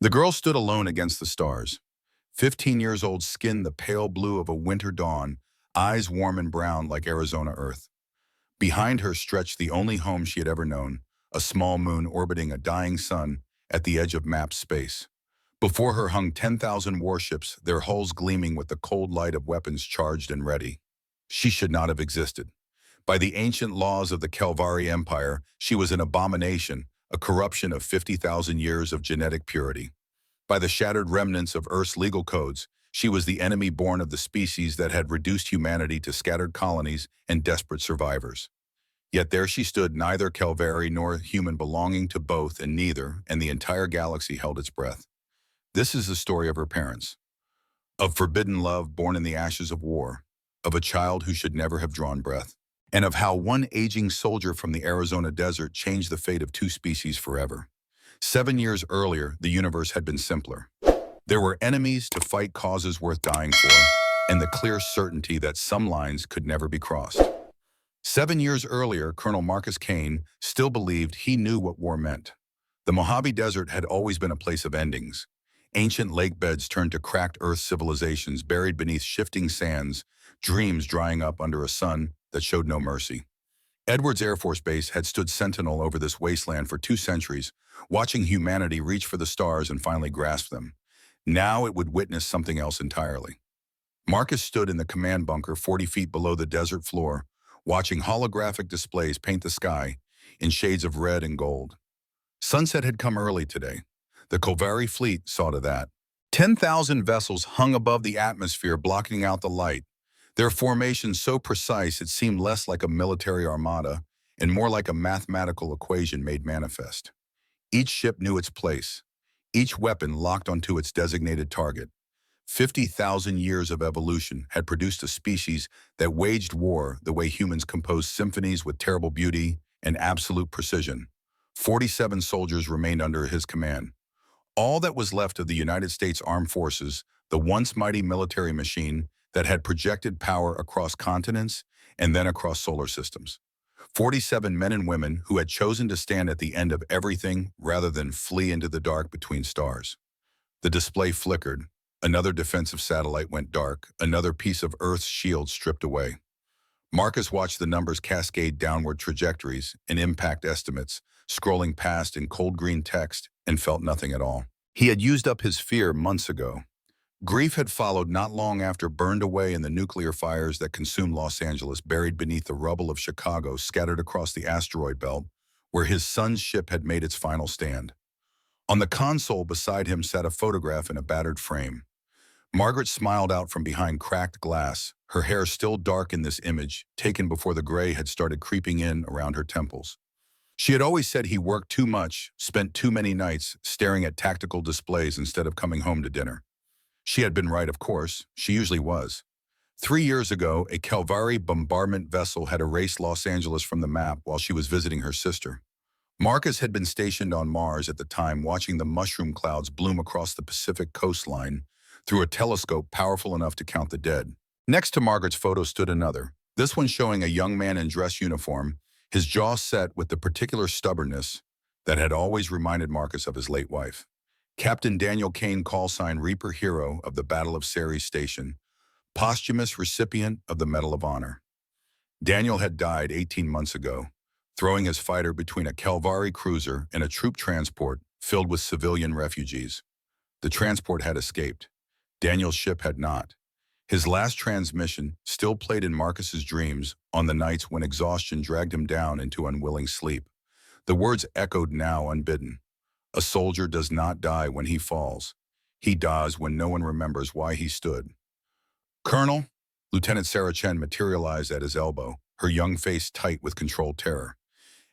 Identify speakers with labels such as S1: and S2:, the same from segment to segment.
S1: The girl stood alone against the stars. 15 years old, skin the pale blue of a winter dawn, eyes warm and brown like Arizona earth. Behind her stretched the only home she had ever known, a small moon orbiting a dying sun at the edge of mapped space. Before her hung 10,000 warships, their hulls gleaming with the cold light of weapons charged and ready. She should not have existed. By the ancient laws of the Kelvari Empire, she was an abomination, a corruption of 50,000 years of genetic purity. By the shattered remnants of Earth's legal codes, she was the enemy born of the species that had reduced humanity to scattered colonies and desperate survivors. Yet there she stood, neither Kelvari nor human, belonging to both and neither, and the entire galaxy held its breath. This is the story of her parents, of forbidden love born in the ashes of war, of a child who should never have drawn breath, and of how one aging soldier from the Arizona desert changed the fate of two species forever. 7 years earlier, the universe had been simpler. There were enemies to fight, causes worth dying for, and the clear certainty that some lines could never be crossed. 7 years earlier, Colonel Marcus Kane still believed he knew what war meant. The Mojave Desert had always been a place of endings. Ancient lake beds turned to cracked Earth civilizations buried beneath shifting sands, dreams drying up under a sun that showed no mercy. Edwards Air Force Base had stood sentinel over this wasteland for 2 centuries, watching humanity reach for the stars and finally grasp them. Now it would witness something else entirely. Marcus stood in the command bunker 40 feet below the desert floor, watching holographic displays paint the sky in shades of red and gold. Sunset had come early today. The Kelvari fleet saw to that. 10,000 vessels hung above the atmosphere, blocking out the light, their formation so precise it seemed less like a military armada and more like a mathematical equation made manifest. Each ship knew its place, each weapon locked onto its designated target. 50,000 years of evolution had produced a species that waged war the way humans compose symphonies with terrible beauty and absolute precision. 47 soldiers remained under his command. All that was left of the United States Armed Forces, the once mighty military machine that had projected power across continents and then across solar systems. 47 men and women who had chosen to stand at the end of everything rather than flee into the dark between stars. The display flickered. Another defensive satellite went dark, another piece of Earth's shield stripped away. Marcus watched the numbers cascade downward, trajectories and impact estimates, scrolling past in cold green text, and felt nothing at all. He had used up his fear months ago. Grief had followed not long after, burned away in the nuclear fires that consumed Los Angeles, buried beneath the rubble of Chicago, scattered across the asteroid belt, where his son's ship had made its final stand. On the console beside him sat a photograph in a battered frame. Margaret smiled out from behind cracked glass, her hair still dark in this image, taken before the gray had started creeping in around her temples. She had always said he worked too much, spent too many nights staring at tactical displays instead of coming home to dinner. She had been right, of course. She usually was. 3 years ago, a Kelvari bombardment vessel had erased Los Angeles from the map while she was visiting her sister. Marcus had been stationed on Mars at the time, watching the mushroom clouds bloom across the Pacific coastline through a telescope powerful enough to count the dead. Next to Margaret's photo stood another, this one showing a young man in dress uniform, his jaw set with the particular stubbornness that had always reminded Marcus of his late wife. Captain Daniel Kane, callsign Reaper Hero of the Battle of Ceres Station, posthumous recipient of the Medal of Honor. Daniel had died 18 months ago, throwing his fighter between a Kelvari cruiser and a troop transport filled with civilian refugees. The transport had escaped. Daniel's ship had not. His last transmission still played in Marcus's dreams on the nights when exhaustion dragged him down into unwilling sleep. The words echoed now unbidden. A soldier does not die when he falls. He dies when no one remembers why he stood. Colonel, Lieutenant Sarah Chen materialized at his elbow, her young face tight with controlled terror.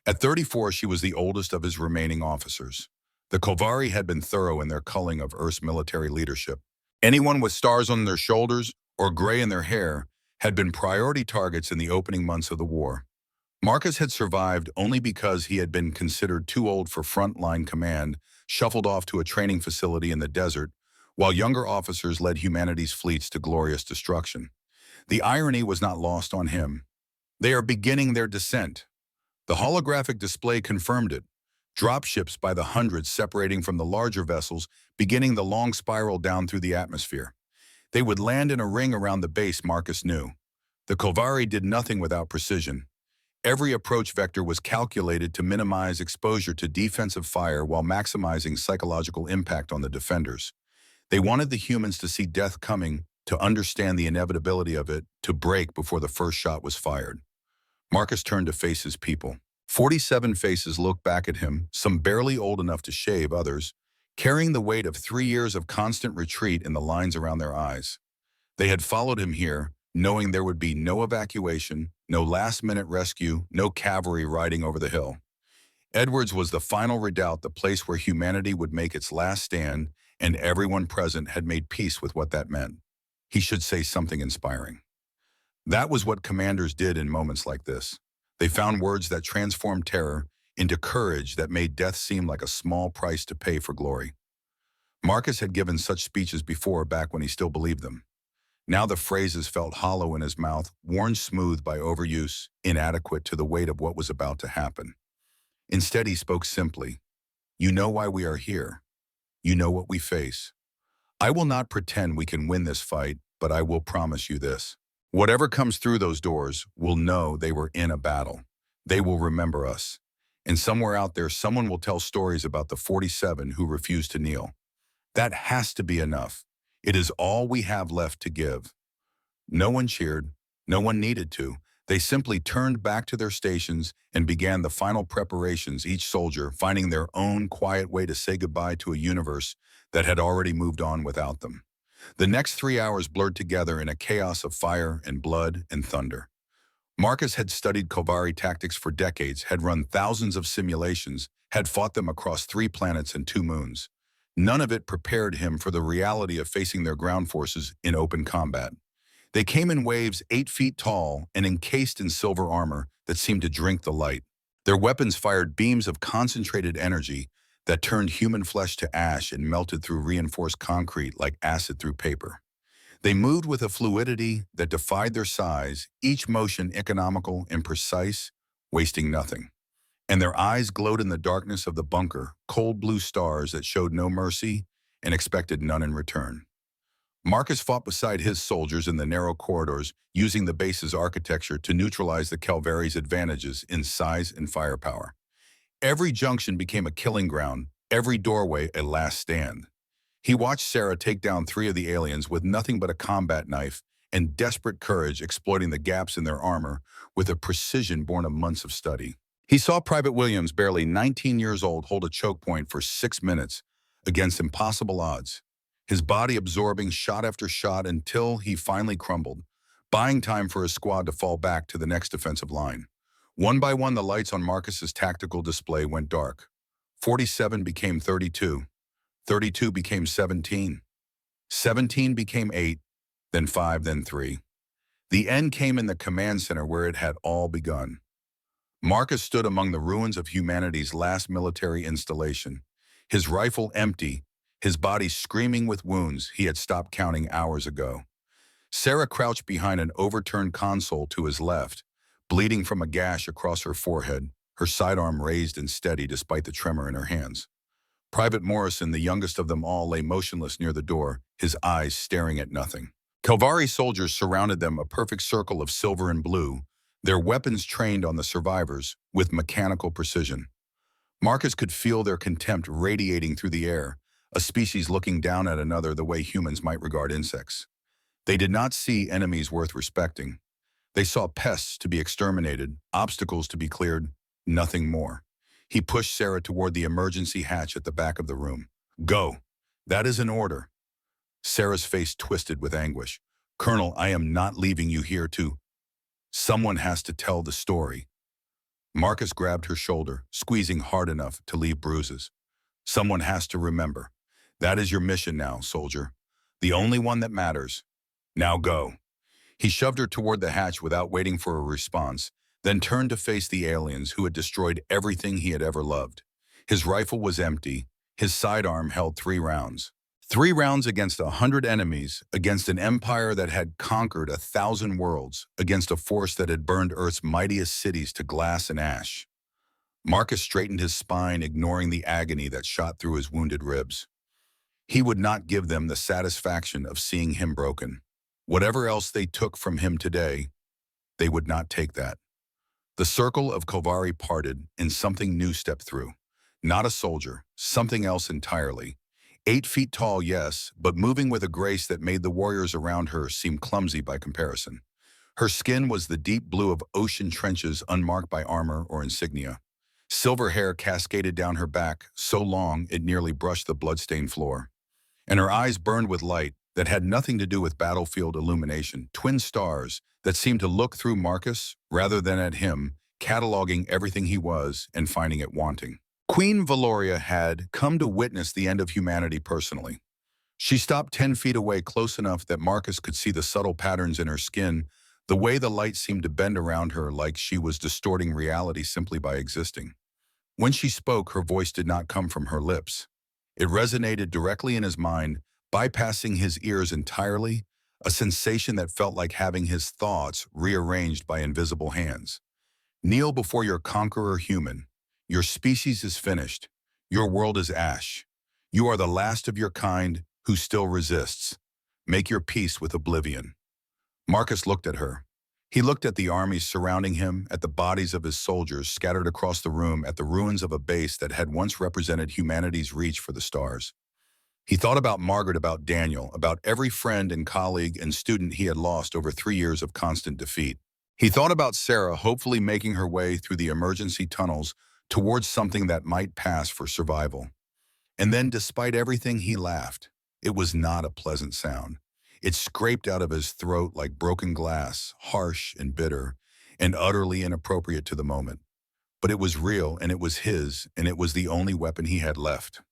S1: At 34, she was the oldest of his remaining officers. The Kelvari had been thorough in their culling of Earth's military leadership. Anyone with stars on their shoulders or gray in their hair had been priority targets in the opening months of the war. Marcus had survived only because he had been considered too old for frontline command, shuffled off to a training facility in the desert, while younger officers led humanity's fleets to glorious destruction. The irony was not lost on him. They are beginning their descent. The holographic display confirmed it. Dropships by the hundreds separating from the larger vessels, beginning the long spiral down through the atmosphere. They would land in a ring around the base, Marcus knew. The Kovari did nothing without precision. Every approach vector was calculated to minimize exposure to defensive fire while maximizing psychological impact on the defenders. They wanted the humans to see death coming, to understand the inevitability of it, to break before the first shot was fired. Marcus turned to face his people. 47 faces looked back at him, some barely old enough to shave, others carrying the weight of 3 years of constant retreat in the lines around their eyes. They had followed him here, knowing there would be no evacuation, no last-minute rescue, no cavalry riding over the hill. Edwards was the final redoubt, the place where humanity would make its last stand, and everyone present had made peace with what that meant. He should say something inspiring. That was what commanders did in moments like this. They found words that transformed terror into courage that made death seem like a small price to pay for glory. Marcus had given such speeches before, back when he still believed them. Now the phrases felt hollow in his mouth, worn smooth by overuse, inadequate to the weight of what was about to happen. Instead, he spoke simply. You know why we are here. You know what we face. I will not pretend we can win this fight, but I will promise you this. Whatever comes through those doors will know they were in a battle. They will remember us. And somewhere out there, someone will tell stories about the 47 who refused to kneel. That has to be enough. It is all we have left to give. No one cheered. No one needed to. They simply turned back to their stations and began the final preparations, each soldier finding their own quiet way to say goodbye to a universe that had already moved on without them. The next 3 hours blurred together in a chaos of fire and blood and thunder. Marcus had studied Kovari tactics for decades, had run thousands of simulations, had fought them across 3 planets and 2 moons. None of it prepared him for the reality of facing their ground forces in open combat. They came in waves 8 feet tall and encased in silver armor that seemed to drink the light. Their weapons fired beams of concentrated energy that turned human flesh to ash and melted through reinforced concrete like acid through paper. They moved with a fluidity that defied their size, each motion economical and precise, wasting nothing. And their eyes glowed in the darkness of the bunker, cold blue stars that showed no mercy and expected none in return. Marcus fought beside his soldiers in the narrow corridors, using the base's architecture to neutralize the Calvari's advantages in size and firepower. Every junction became a killing ground, every doorway a last stand. He watched Sarah take down 3 of the aliens with nothing but a combat knife and desperate courage, exploiting the gaps in their armor with a precision born of months of study. He saw Private Williams, barely 19 years old, hold a choke point for 6 minutes against impossible odds, his body absorbing shot after shot until he finally crumbled, buying time for his squad to fall back to the next defensive line. One by one, the lights on Marcus's tactical display went dark. 47 became 32. 32 became 17. 17 became 8, then 5, then 3. The end came in the command center where it had all begun. Marcus stood among the ruins of humanity's last military installation, his rifle empty, his body screaming with wounds he had stopped counting hours ago. Sarah crouched behind an overturned console to his left, bleeding from a gash across her forehead, her sidearm raised and steady despite the tremor in her hands. Private Morrison, the youngest of them all, lay motionless near the door, his eyes staring at nothing. Kalvari soldiers surrounded them, a perfect circle of silver and blue, their weapons trained on the survivors with mechanical precision. Marcus could feel their contempt radiating through the air, a species looking down at another the way humans might regard insects. They did not see enemies worth respecting. They saw pests to be exterminated, obstacles to be cleared, nothing more. He pushed Sarah toward the emergency hatch at the back of the room. Go. That is an order. Sarah's face twisted with anguish. Colonel, I am not leaving you here to... Someone has to tell the story. Marcus grabbed her shoulder, squeezing hard enough to leave bruises. Someone has to remember. That is your mission now, soldier. The only one that matters. Now go. He shoved her toward the hatch without waiting for a response, then turned to face the aliens who had destroyed everything he had ever loved. His rifle was empty. His sidearm held 3 rounds. 3 rounds against 100 enemies, against an empire that had conquered 1,000 worlds, against a force that had burned Earth's mightiest cities to glass and ash. Marcus straightened his spine, ignoring the agony that shot through his wounded ribs. He would not give them the satisfaction of seeing him broken. Whatever else they took from him today, they would not take that. The circle of Kovari parted, and something new stepped through. Not a soldier, something else entirely. 8 feet tall, yes, but moving with a grace that made the warriors around her seem clumsy by comparison. Her skin was the deep blue of ocean trenches unmarked by armor or insignia. Silver hair cascaded down her back, so long it nearly brushed the blood-stained floor. And her eyes burned with light that had nothing to do with battlefield illumination, twin stars that seemed to look through Marcus rather than at him, cataloging everything he was and finding it wanting. Queen Valoria had come to witness the end of humanity personally. She stopped 10 feet away, close enough that Marcus could see the subtle patterns in her skin, the way the light seemed to bend around her like she was distorting reality simply by existing. When she spoke, her voice did not come from her lips. It resonated directly in his mind, bypassing his ears entirely, a sensation that felt like having his thoughts rearranged by invisible hands. Kneel before your conqueror human. Your species is finished. Your world is ash. You are the last of your kind who still resists. Make your peace with oblivion. Marcus looked at her. He looked at the armies surrounding him, at the bodies of his soldiers scattered across the room, at the ruins of a base that had once represented humanity's reach for the stars. He thought about Margaret, about Daniel, about every friend and colleague and student he had lost over 3 years of constant defeat. He thought about Sarah hopefully making her way through the emergency tunnels towards something that might pass for survival. And then, despite everything, he laughed. It was not a pleasant sound. It scraped out of his throat like broken glass, harsh and bitter, and utterly inappropriate to the moment. But it was real, and it was his, and it was the only weapon he had left.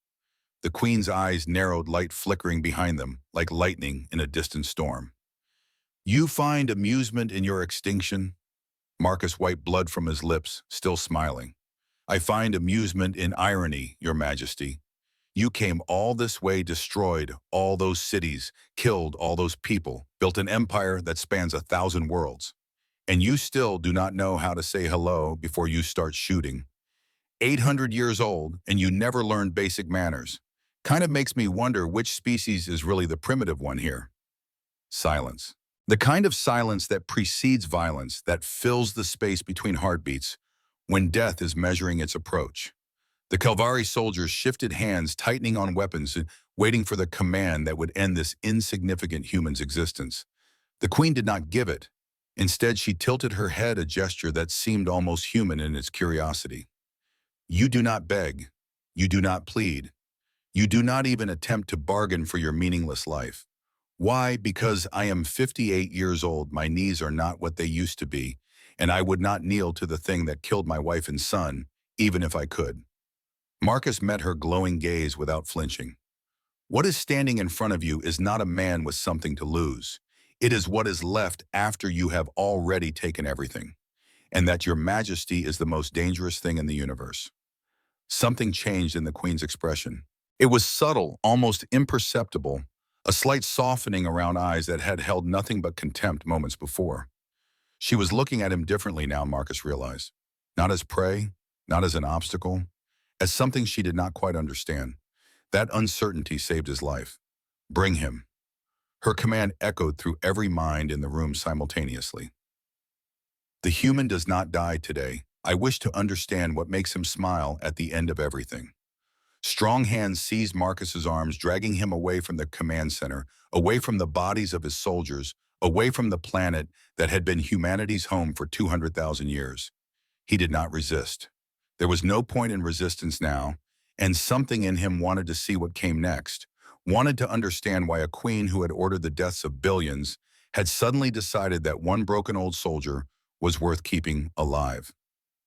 S1: The Queen's eyes narrowed, light flickering behind them, like lightning in a distant storm. You find amusement in your extinction? Marcus wiped blood from his lips, still smiling. I find amusement in irony, Your Majesty. You came all this way, destroyed all those cities, killed all those people, built an empire that spans 1,000 worlds. And you still do not know how to say hello before you start shooting. 800 years old, and you never learned basic manners. Kind of makes me wonder which species is really the primitive one here. Silence. The kind of silence that precedes violence, that fills the space between heartbeats, when death is measuring its approach. The Kalvari soldiers shifted hands, tightening on weapons, waiting for the command that would end this insignificant human's existence. The Queen did not give it. Instead, she tilted her head, a gesture that seemed almost human in its curiosity. You do not beg. You do not plead. You do not even attempt to bargain for your meaningless life. Why? Because I am 58 years old, my knees are not what they used to be, and I would not kneel to the thing that killed my wife and son, even if I could. Marcus met her glowing gaze without flinching. What is standing in front of you is not a man with something to lose. It is what is left after you have already taken everything, and that Your Majesty is the most dangerous thing in the universe. Something changed in the Queen's expression. It was subtle, almost imperceptible, a slight softening around eyes that had held nothing but contempt moments before. She was looking at him differently now, Marcus realized. Not as prey, not as an obstacle, as something she did not quite understand. That uncertainty saved his life. Bring him. Her command echoed through every mind in the room simultaneously. The human does not die today. I wish to understand what makes him smile at the end of everything. Strong hands seized Marcus's arms, dragging him away from the command center, away from the bodies of his soldiers, away from the planet that had been humanity's home for 200,000 years. He did not resist. There was no point in resistance now, and something in him wanted to see what came next, wanted to understand why a queen who had ordered the deaths of billions had suddenly decided that one broken old soldier was worth keeping alive.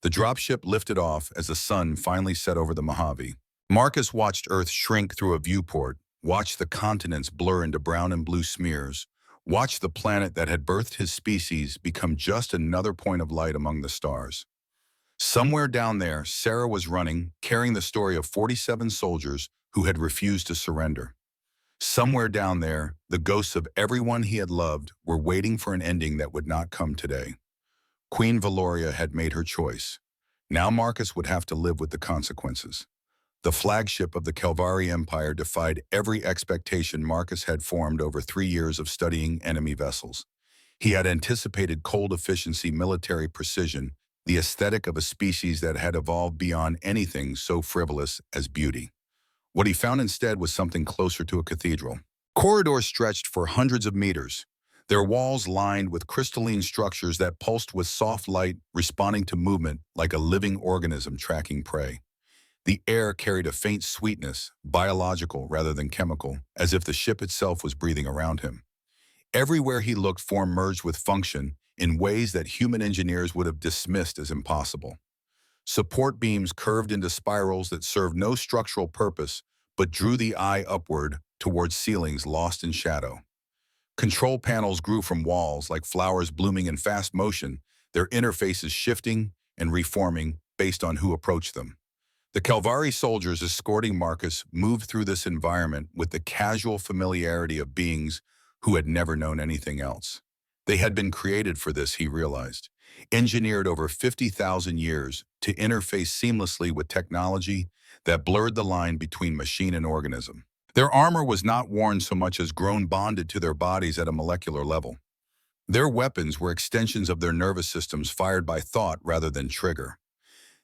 S1: The dropship lifted off as the sun finally set over the Mojave. Marcus watched Earth shrink through a viewport, watched the continents blur into brown and blue smears, watched the planet that had birthed his species become just another point of light among the stars. Somewhere down there, Sarah was running, carrying the story of 47 soldiers who had refused to surrender. Somewhere down there, the ghosts of everyone he had loved were waiting for an ending that would not come today. Queen Valoria had made her choice. Now Marcus would have to live with the consequences. The flagship of the Calvari Empire defied every expectation Marcus had formed over 3 years of studying enemy vessels. He had anticipated cold efficiency, military precision, the aesthetic of a species that had evolved beyond anything so frivolous as beauty. What he found instead was something closer to a cathedral. Corridors stretched for hundreds of meters, their walls lined with crystalline structures that pulsed with soft light, responding to movement like a living organism tracking prey. The air carried a faint sweetness, biological rather than chemical, as if the ship itself was breathing around him. Everywhere he looked, form merged with function in ways that human engineers would have dismissed as impossible. Support beams curved into spirals that served no structural purpose but drew the eye upward towards ceilings lost in shadow. Control panels grew from walls like flowers blooming in fast motion, their interfaces shifting and reforming based on who approached them. The Calvari soldiers escorting Marcus moved through this environment with the casual familiarity of beings who had never known anything else. They had been created for this, he realized, engineered over 50,000 years to interface seamlessly with technology that blurred the line between machine and organism. Their armor was not worn so much as grown bonded to their bodies at a molecular level. Their weapons were extensions of their nervous systems fired by thought rather than trigger.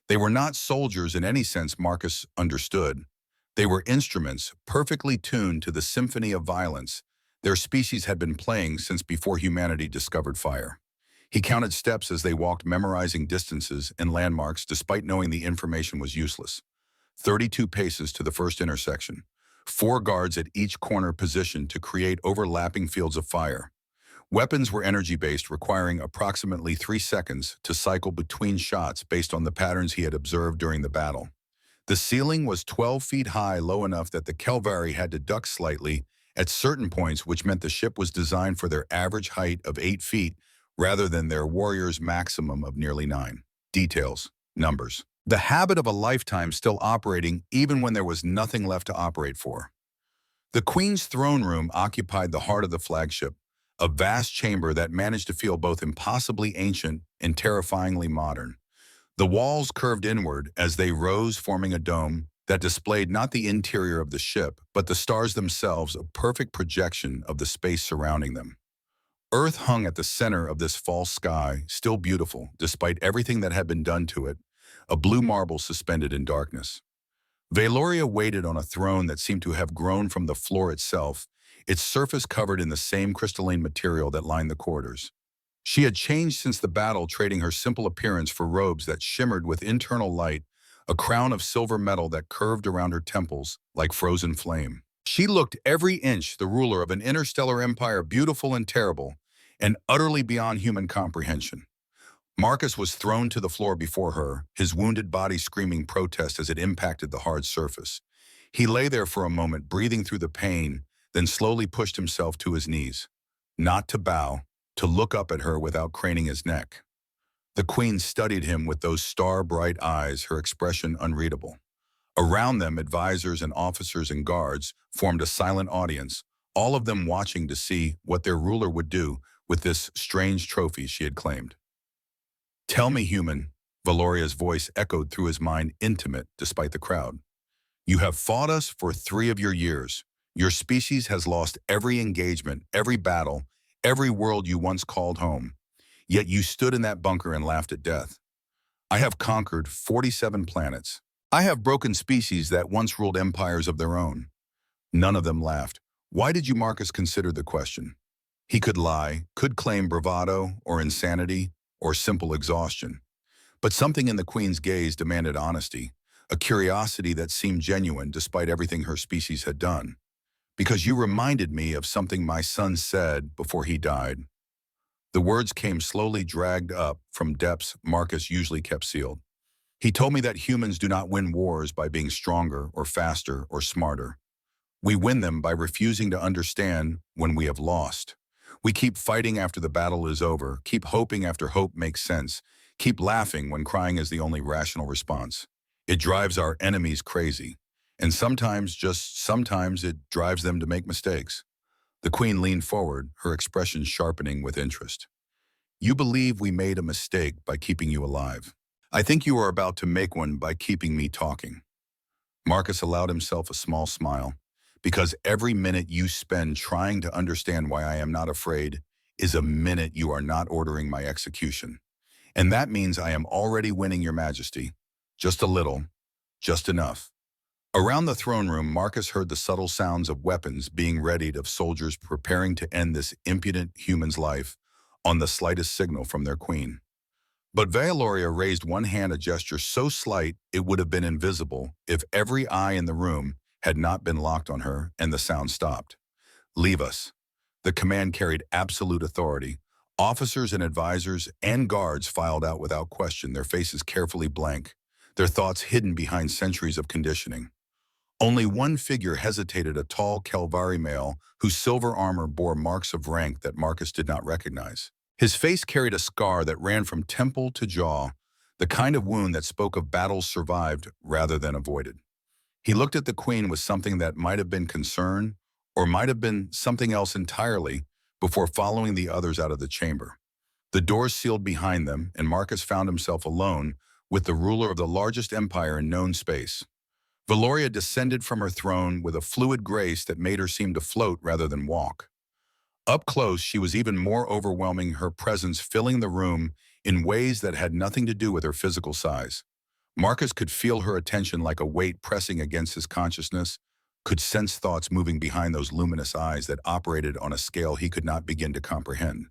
S1: They were not soldiers in any sense Marcus understood. They were instruments perfectly tuned to the symphony of violence their species had been playing since before humanity discovered fire. He counted steps as they walked, memorizing distances and landmarks despite knowing the information was useless. 32 paces to the first intersection. 4 guards at each corner positioned to create overlapping fields of fire. Weapons were energy-based, requiring approximately 3 seconds to cycle between shots based on the patterns he had observed during the battle. The ceiling was 12 feet high, low enough that the Calvari had to duck slightly at certain points, which meant the ship was designed for their average height of 8 feet rather than their warriors' maximum of nearly 9. Details, numbers. The habit of a lifetime still operating even when there was nothing left to operate for. The Queen's throne room occupied the heart of the flagship, a vast chamber that managed to feel both impossibly ancient and terrifyingly modern. The walls curved inward as they rose, forming a dome that displayed not the interior of the ship, but the stars themselves, a perfect projection of the space surrounding them. Earth hung at the center of this false sky, still beautiful, despite everything that had been done to it, a blue marble suspended in darkness. Valoria waited on a throne that seemed to have grown from the floor itself, its surface covered in the same crystalline material that lined the corridors. She had changed since the battle, trading her simple appearance for robes that shimmered with internal light, a crown of silver metal that curved around her temples like frozen flame. She looked every inch the ruler of an interstellar empire, beautiful and terrible, and utterly beyond human comprehension. Marcus was thrown to the floor before her, his wounded body screaming protest as it impacted the hard surface. He lay there for a moment, breathing through the pain, then slowly pushed himself to his knees. Not to bow, to look up at her without craning his neck. The Queen studied him with those star-bright eyes, her expression unreadable. Around them, advisors and officers and guards formed a silent audience, all of them watching to see what their ruler would do with this strange trophy she had claimed. "Tell me, human," Valoria's voice echoed through his mind, intimate despite the crowd. "You have fought us for 3 of your years. Your species has lost every engagement, every battle, every world you once called home. Yet you stood in that bunker and laughed at death. I have conquered 47 planets. I have broken species that once ruled empires of their own." None of them laughed. Why did you, Marcus, consider the question? He could lie, could claim bravado or insanity or simple exhaustion. But something in the Queen's gaze demanded honesty, a curiosity that seemed genuine despite everything her species had done. "Because you reminded me of something my son said before he died." The words came slowly, dragged up from depths Marcus usually kept sealed. "He told me that humans do not win wars by being stronger or faster or smarter. We win them by refusing to understand when we have lost. We keep fighting after the battle is over, keep hoping after hope makes sense, keep laughing when crying is the only rational response. It drives our enemies crazy. And sometimes, just sometimes, it drives them to make mistakes." The Queen leaned forward, her expression sharpening with interest. "You believe we made a mistake by keeping you alive. I think you are about to make one by keeping me talking. Marcus allowed himself a small smile, because every minute you spend trying to understand why I am not afraid is a minute you are not ordering my execution. And that means I am already winning your majesty. Just a little, just enough. Around the throne room, Marcus heard the subtle sounds of weapons being readied, of soldiers preparing to end this impudent human's life on the slightest signal from their queen. But Valoria raised one hand, a gesture so slight it would have been invisible if every eye in the room had not been locked on her, and the sound stopped. Leave us. The command carried absolute authority. Officers and advisors and guards filed out without question, their faces carefully blank, their thoughts hidden behind centuries of conditioning. Only one figure hesitated, a tall Kelvari male whose silver armor bore marks of rank that Marcus did not recognize. His face carried a scar that ran from temple to jaw, the kind of wound that spoke of battles survived rather than avoided. He looked at the queen with something that might have been concern, or might have been something else entirely, before following the others out of the chamber. The doors sealed behind them, and Marcus found himself alone with the ruler of the largest empire in known space. Valoria descended from her throne with a fluid grace that made her seem to float rather than walk. Up close, she was even more overwhelming, her presence filling the room in ways that had nothing to do with her physical size. Marcus could feel her attention like a weight pressing against his consciousness, could sense thoughts moving behind those luminous eyes that operated on a scale he could not begin to comprehend.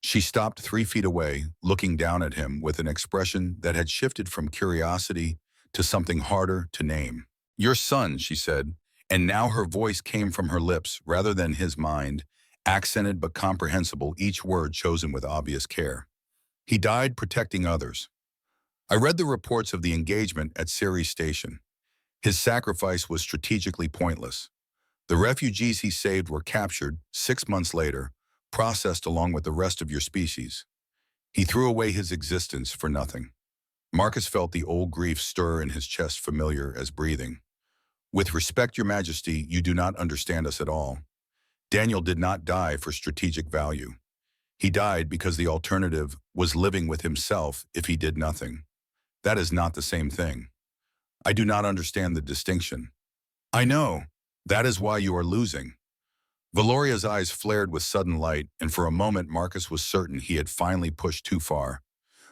S1: She stopped 3 feet away, looking down at him with an expression that had shifted from curiosity to something harder to name. "Your son," she said, and now her voice came from her lips rather than his mind, accented but comprehensible, each word chosen with obvious care. "He died protecting others. I read the reports of the engagement at Ceres Station. His sacrifice was strategically pointless. The refugees he saved were captured 6 months later, processed along with the rest of your species. He threw away his existence for nothing." Marcus felt the old grief stir in his chest, familiar as breathing. "With respect, Your Majesty, you do not understand us at all. Daniel did not die for strategic value. He died because the alternative was living with himself if he did nothing. That is not the same thing. I do not understand the distinction." "I know. That is why you are losing." Valoria's eyes flared with sudden light, and for a moment Marcus was certain he had finally pushed too far.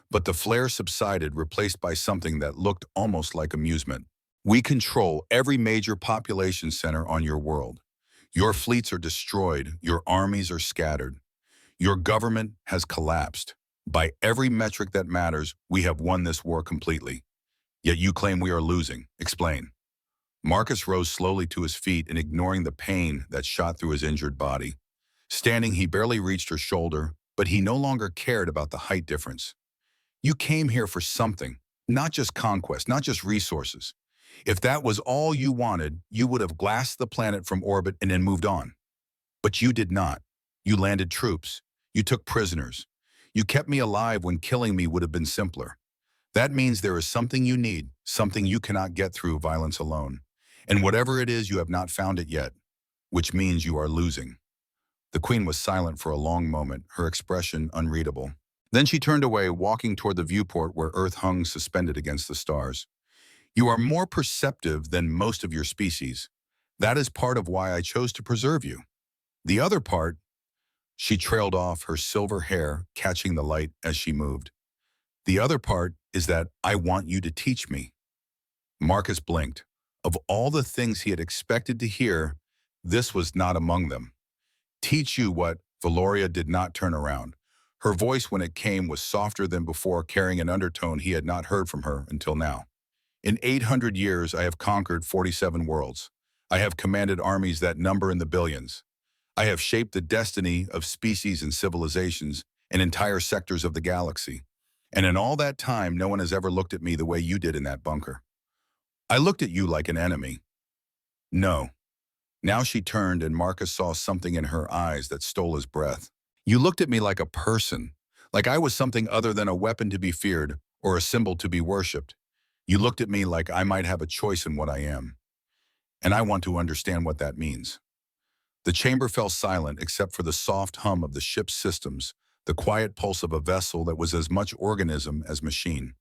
S1: But the flare subsided, replaced by something that looked almost like amusement. "We control every major population center on your world. Your fleets are destroyed, your armies are scattered. Your government has collapsed. By every metric that matters, we have won this war completely. Yet you claim we are losing. Explain." Marcus rose slowly to his feet and ignoring the pain that shot through his injured body. Standing, he barely reached her shoulder, but he no longer cared about the height difference. "You came here for something, not just conquest, not just resources. If that was all you wanted, you would have glassed the planet from orbit and then moved on. But you did not. You landed troops. You took prisoners. You kept me alive when killing me would have been simpler. That means there is something you need, something you cannot get through violence alone. And whatever it is, you have not found it yet, which means you are losing." The queen was silent for a long moment, her expression unreadable. Then she turned away, walking toward the viewport where Earth hung suspended against the stars. "You are more perceptive than most of your species. That is part of why I chose to preserve you. The other part—" She trailed off, her silver hair catching the light as she moved. "The other part is that I want you to teach me." Marcus blinked. Of all the things he had expected to hear, this was not among them. "Teach you what?" Valoria did not turn around. Her voice, when it came, was softer than before, carrying an undertone he had not heard from her until now. "In 800 years, I have conquered 47 worlds. I have commanded armies that number in the billions. I have shaped the destiny of species and civilizations and entire sectors of the galaxy. And in all that time, no one has ever looked at me the way you did in that bunker. I looked at you like an enemy." "No." Now she turned, and Marcus saw something in her eyes that stole his breath. "You looked at me like a person, like I was something other than a weapon to be feared or a symbol to be worshipped. You looked at me like I might have a choice in what I am. And I want to understand what that means." The chamber fell silent except for the soft hum of the ship's systems, the quiet pulse of a vessel that was as much organism as machine.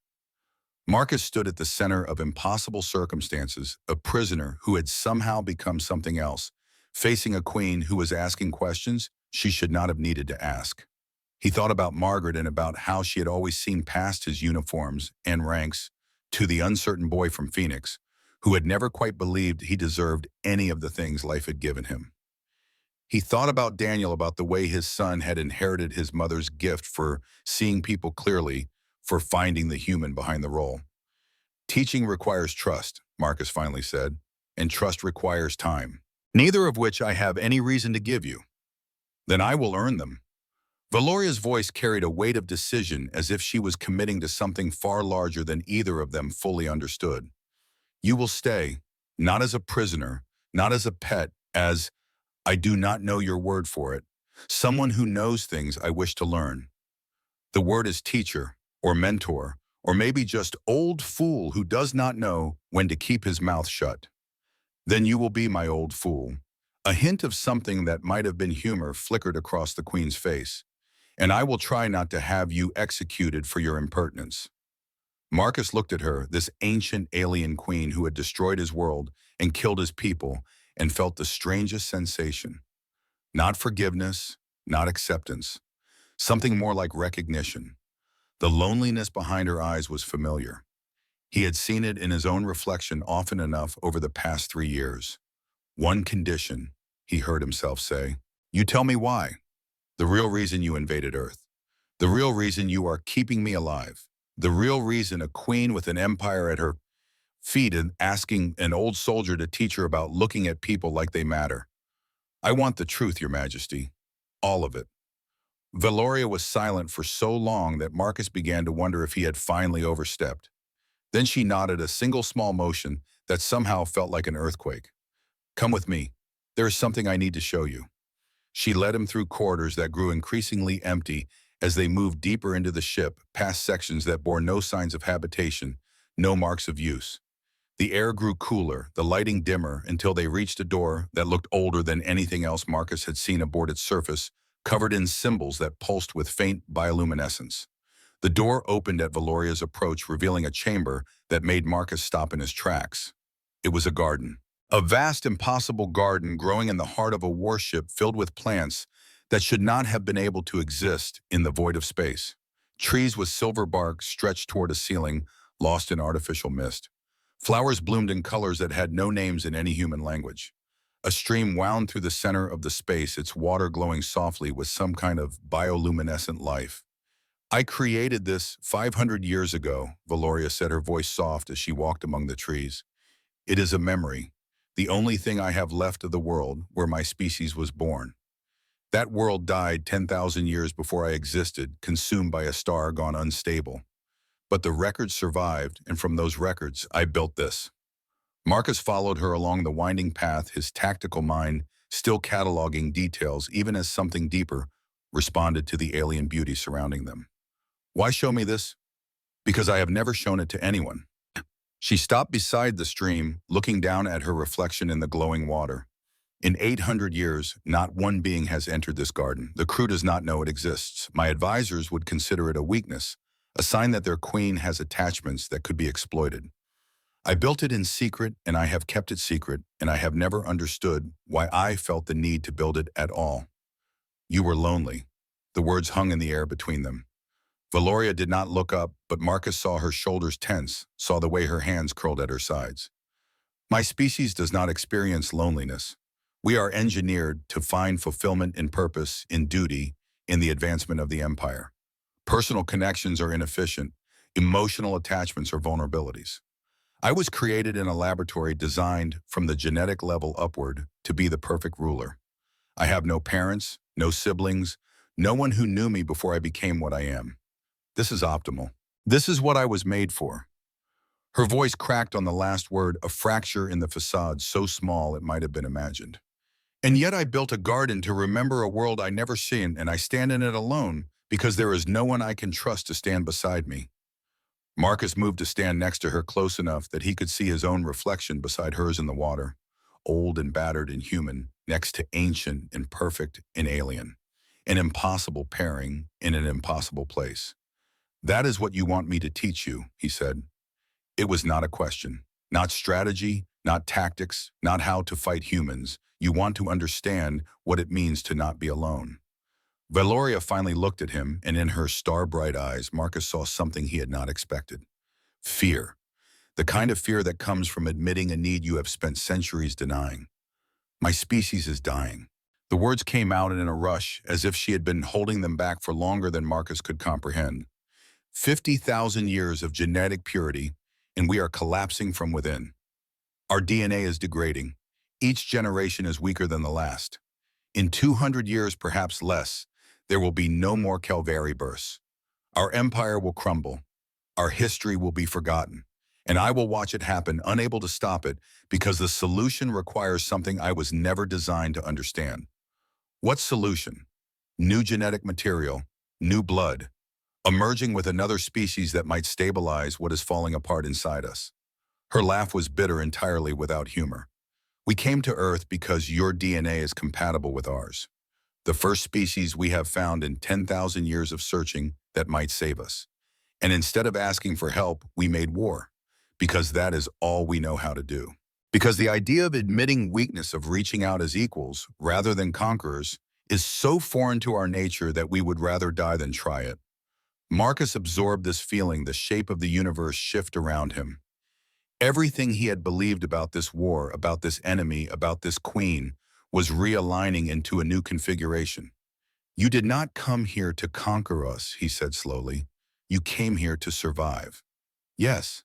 S1: Marcus stood at the center of impossible circumstances, a prisoner who had somehow become something else, facing a queen who was asking questions she should not have needed to ask. He thought about Margaret and about how she had always seen past his uniforms and ranks to the uncertain boy from Phoenix, who had never quite believed he deserved any of the things life had given him. He thought about Daniel, about the way his son had inherited his mother's gift for seeing people clearly, for finding the human behind the role. Teaching requires trust, Marcus finally said, and trust requires time, neither of which I have any reason to give you. Then I will earn them. Valoria's voice carried a weight of decision, as if she was committing to something far larger than either of them fully understood. You will stay, not as a prisoner, not as a pet, as, I do not know your word for it, someone who knows things I wish to learn. The word is teacher, or mentor, or maybe just old fool who does not know when to keep his mouth shut. Then you will be my old fool. A hint of something that might have been humor flickered across the queen's face. And I will try not to have you executed for your impertinence. Marcus looked at her, this ancient alien queen who had destroyed his world and killed his people, and felt the strangest sensation. Not forgiveness, not acceptance. Something more like recognition. The loneliness behind her eyes was familiar. He had seen it in his own reflection often enough over the past 3 years. One condition, he heard himself say. You tell me why. The real reason you invaded Earth. The real reason you are keeping me alive. The real reason a queen with an empire at her feet and asking an old soldier to teach her about looking at people like they matter. I want the truth, Your Majesty. All of it. Valoria was silent for so long that Marcus began to wonder if he had finally overstepped. Then she nodded, a single small motion that somehow felt like an earthquake. Come with me. There is something I need to show you. She led him through corridors that grew increasingly empty as they moved deeper into the ship, past sections that bore no signs of habitation, no marks of use. The air grew cooler, the lighting dimmer, until they reached a door that looked older than anything else Marcus had seen aboard its surface, covered in symbols that pulsed with faint bioluminescence. The door opened at Valoria's approach, revealing a chamber that made Marcus stop in his tracks. It was a garden. A vast, impossible garden growing in the heart of a warship filled with plants that should not have been able to exist in the void of space. Trees with silver bark stretched toward a ceiling, lost in artificial mist. Flowers bloomed in colors that had no names in any human language. A stream wound through the center of the space, its water glowing softly with some kind of bioluminescent life. I created this 500 years ago, Valoria said, her voice soft as she walked among the trees. It is a memory, the only thing I have left of the world where my species was born. That world died 10,000 years before I existed, consumed by a star gone unstable. But the records survived, and from those records, I built this. Marcus followed her along the winding path, his tactical mind still cataloging details, even as something deeper responded to the alien beauty surrounding them. Why show me this? Because I have never shown it to anyone. She stopped beside the stream, looking down at her reflection in the glowing water. In 800 years, not one being has entered this garden. The crew does not know it exists. My advisors would consider it a weakness, a sign that their queen has attachments that could be exploited. I built it in secret, and I have kept it secret, and I have never understood why I felt the need to build it at all. You were lonely. The words hung in the air between them. Valoria did not look up, but Marcus saw her shoulders tense, saw the way her hands curled at her sides. My species does not experience loneliness. We are engineered to find fulfillment in purpose, in duty, in the advancement of the empire. Personal connections are inefficient. Emotional attachments are vulnerabilities. I was created in a laboratory designed from the genetic level upward to be the perfect ruler. I have no parents, no siblings, no one who knew me before I became what I am. This is optimal. This is what I was made for. Her voice cracked on the last word, a fracture in the facade so small it might have been imagined. And yet I built a garden to remember a world I never seen, and I stand in it alone because there is no one I can trust to stand beside me. Marcus moved to stand next to her, close enough that he could see his own reflection beside hers in the water, old and battered and human, next to ancient and perfect and alien, an impossible pairing in an impossible place. That is what you want me to teach you, he said. It was not a question. Not strategy, not tactics, not how to fight humans. You want to understand what it means to not be alone. Valoria finally looked at him, and in her star-bright eyes, Marcus saw something he had not expected. Fear. The kind of fear that comes from admitting a need you have spent centuries denying. My species is dying. The words came out in a rush, as if she had been holding them back for longer than Marcus could comprehend. 50,000 years of genetic purity, and we are collapsing from within. Our DNA is degrading. Each generation is weaker than the last. In 200 years, perhaps less, there will be no more Calvary births. Our empire will crumble. Our history will be forgotten. And I will watch it happen, unable to stop it, because the solution requires something I was never designed to understand. What solution? New genetic material, new blood, emerging with another species that might stabilize what is falling apart inside us. Her laugh was bitter, entirely without humor. We came to Earth because your DNA is compatible with ours. The first species we have found in 10,000 years of searching that might save us. And instead of asking for help, we made war, because that is all we know how to do. Because the idea of admitting weakness, of reaching out as equals rather than conquerors, is so foreign to our nature that we would rather die than try it. Marcus absorbed this feeling, the shape of the universe shift around him. Everything he had believed about this war, about this enemy, about this queen, was realigning into a new configuration. You did not come here to conquer us, he said slowly. You came here to survive. Yes.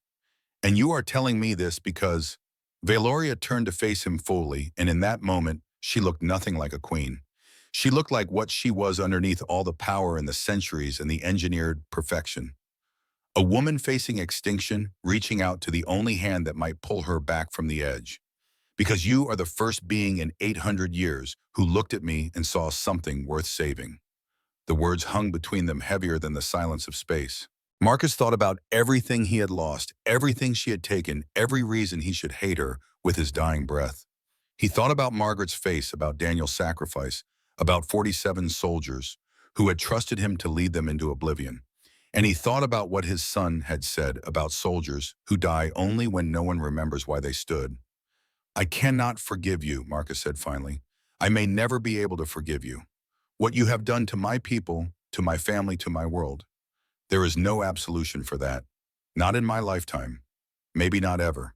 S1: And you are telling me this because... Valoria turned to face him fully, and in that moment, she looked nothing like a queen. She looked like what she was underneath all the power and the centuries and the engineered perfection. A woman facing extinction, reaching out to the only hand that might pull her back from the edge. Because you are the first being in 800 years who looked at me and saw something worth saving. The words hung between them, heavier than the silence of space. Marcus thought about everything he had lost, everything she had taken, every reason he should hate her with his dying breath. He thought about Margaret's face, about Daniel's sacrifice, about 47 soldiers who had trusted him to lead them into oblivion. And he thought about what his son had said about soldiers who die only when no one remembers why they stood. I cannot forgive you, Marcus said finally. I may never be able to forgive you. What you have done to my people, to my family, to my world. There is no absolution for that. Not in my lifetime. Maybe not ever.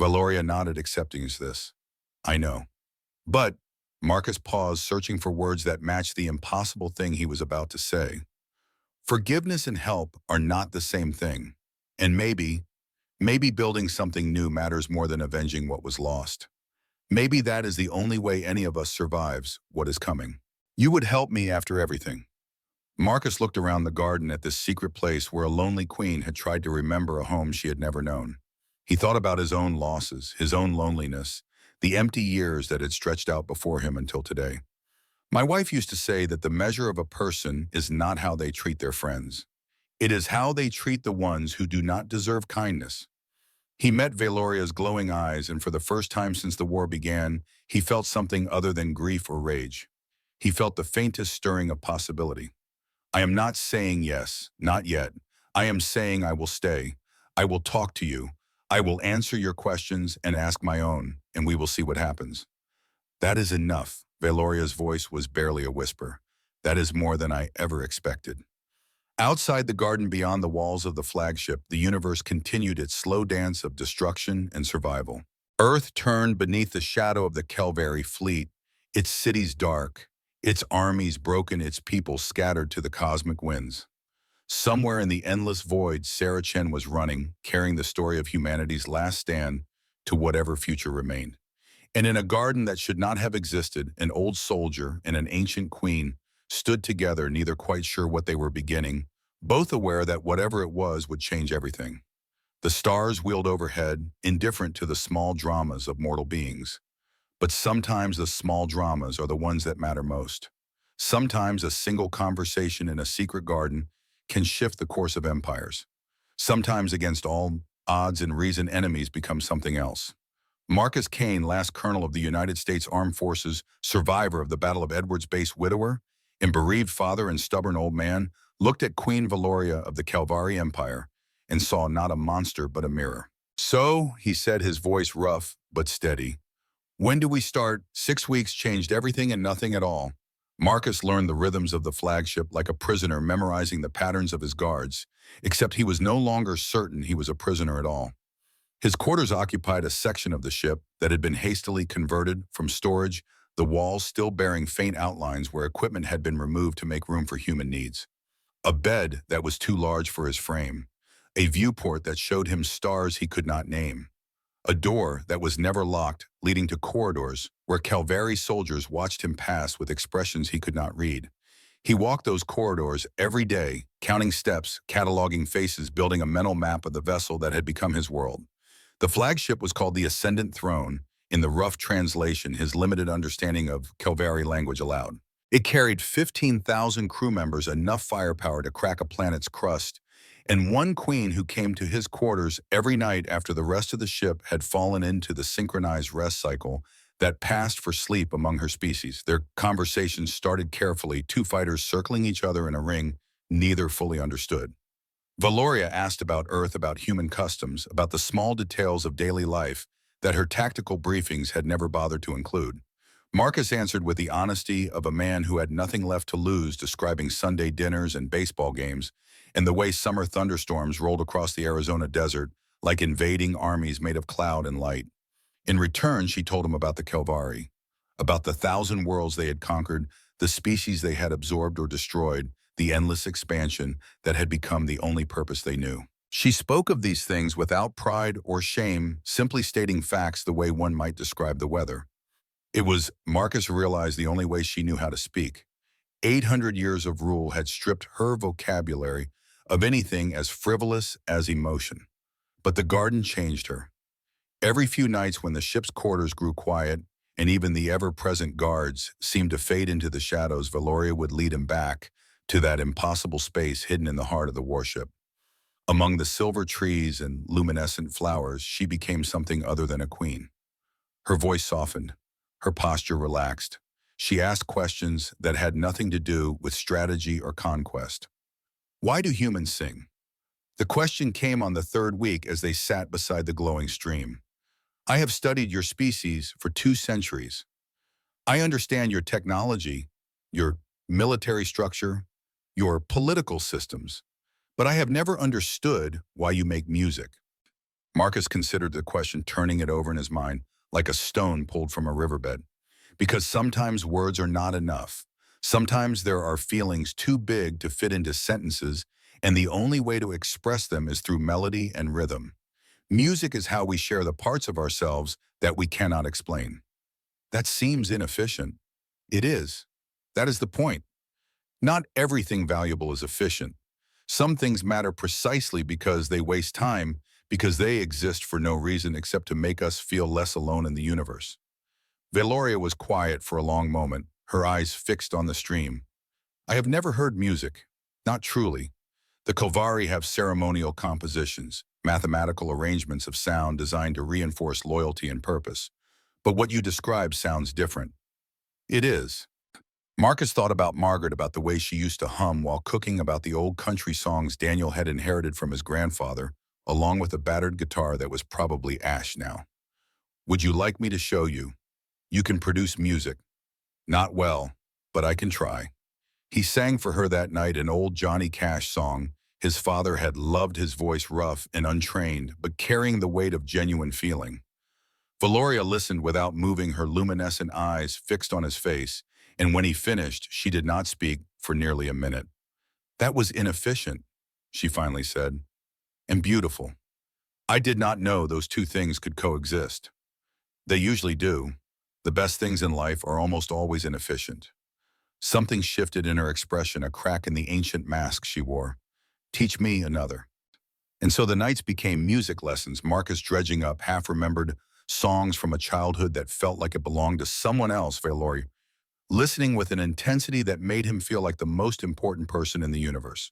S1: Valoria nodded, accepting this. I know. But Marcus paused, searching for words that matched the impossible thing he was about to say. Forgiveness and help are not the same thing. And maybe building something new matters more than avenging what was lost. Maybe that is the only way any of us survives what is coming. You would help me after everything. Marcus looked around the garden at this secret place where a lonely queen had tried to remember a home she had never known. He thought about his own losses, his own loneliness, the empty years that had stretched out before him until today. My wife used to say that the measure of a person is not how they treat their friends. It is how they treat the ones who do not deserve kindness. He met Valoria's glowing eyes, and for the first time since the war began, he felt something other than grief or rage. He felt the faintest stirring of possibility. I am not saying yes, not yet. I am saying I will stay. I will talk to you. I will answer your questions and ask my own, and we will see what happens. That is enough. Valoria's voice was barely a whisper. That is more than I ever expected. Outside the garden, beyond the walls of the flagship, the universe continued its slow dance of destruction and survival. Earth turned beneath the shadow of the Calvary fleet, its cities dark, its armies broken, its people scattered to the cosmic winds. Somewhere in the endless void, Sarah Chen was running, carrying the story of humanity's last stand to whatever future remained. And in a garden that should not have existed, an old soldier and an ancient queen stood together, neither quite sure what they were beginning, both aware that whatever it was would change everything. The stars wheeled overhead, indifferent to the small dramas of mortal beings. But sometimes the small dramas are the ones that matter most. Sometimes a single conversation in a secret garden can shift the course of empires. Sometimes, against all odds and reason, enemies become something else. Marcus Kane, last colonel of the United States Armed Forces, survivor of the Battle of Edwards Base, widower, and bereaved father and stubborn old man, looked at Queen Valoria of the Calvary Empire, and saw not a monster but a mirror. "So," he said, his voice rough but steady, "when do we start? 6 weeks changed everything and nothing at all." Marcus learned the rhythms of the flagship like a prisoner memorizing the patterns of his guards, except he was no longer certain he was a prisoner at all. His quarters occupied a section of the ship that had been hastily converted from storage, the walls still bearing faint outlines where equipment had been removed to make room for human needs. A bed that was too large for his frame, a viewport that showed him stars he could not name, a door that was never locked leading to corridors where Calvary soldiers watched him pass with expressions he could not read. He walked those corridors every day, counting steps, cataloging faces, building a mental map of the vessel that had become his world. The flagship was called the Ascendant Throne, in the rough translation his limited understanding of Calvary language allowed. It carried 15,000 crew members, enough firepower to crack a planet's crust, and one queen who came to his quarters every night after the rest of the ship had fallen into the synchronized rest cycle that passed for sleep among her species. Their conversations started carefully, two fighters circling each other in a ring neither fully understood. Valoria asked about Earth, about human customs, about the small details of daily life that her tactical briefings had never bothered to include. Marcus answered with the honesty of a man who had nothing left to lose, describing Sunday dinners and baseball games, and the way summer thunderstorms rolled across the Arizona desert like invading armies made of cloud and light. In return, she told him about the Calvari, about the 1,000 worlds they had conquered, the species they had absorbed or destroyed, the endless expansion that had become the only purpose they knew. She spoke of these things without pride or shame, simply stating facts the way one might describe the weather. It was, Marcus realized, the only way she knew how to speak. 800 years of rule had stripped her vocabulary of anything as frivolous as emotion. But the garden changed her. Every few nights when the ship's quarters grew quiet, and even the ever-present guards seemed to fade into the shadows, Valoria would lead him back to that impossible space hidden in the heart of the warship. Among the silver trees and luminescent flowers, she became something other than a queen. Her voice softened. Her posture relaxed. She asked questions that had nothing to do with strategy or conquest. Why do humans sing? The question came on the third week as they sat beside the glowing stream. I have studied your species for 2 centuries. I understand your technology, your military structure, your political systems, but I have never understood why you make music. Marcus considered the question, turning it over in his mind like a stone pulled from a riverbed. Because sometimes words are not enough. Sometimes there are feelings too big to fit into sentences, and the only way to express them is through melody and rhythm. Music is how we share the parts of ourselves that we cannot explain. That seems inefficient. It is. That is the point. Not everything valuable is efficient. Some things matter precisely because they waste time, because they exist for no reason except to make us feel less alone in the universe. Valoria was quiet for a long moment, her eyes fixed on the stream. I have never heard music. Not truly. The Calvari have ceremonial compositions, mathematical arrangements of sound designed to reinforce loyalty and purpose. But what you describe sounds different. It is. Marcus thought about Margaret, about the way she used to hum while cooking, about the old country songs Daniel had inherited from his grandfather, along with a battered guitar that was probably ash now. Would you like me to show you? You can produce music. Not well, but I can try. He sang for her that night an old Johnny Cash song. His father had loved his voice, rough and untrained, but carrying the weight of genuine feeling. Valoria listened without moving, her luminescent eyes fixed on his face, and when he finished, she did not speak for nearly a minute. That was inefficient, she finally said, and beautiful. I did not know those two things could coexist. They usually do. The best things in life are almost always inefficient. Something shifted in her expression, a crack in the ancient mask she wore. Teach me another. And so the nights became music lessons, Marcus dredging up half-remembered songs from a childhood that felt like it belonged to someone else, Valoria, listening with an intensity that made him feel like the most important person in the universe.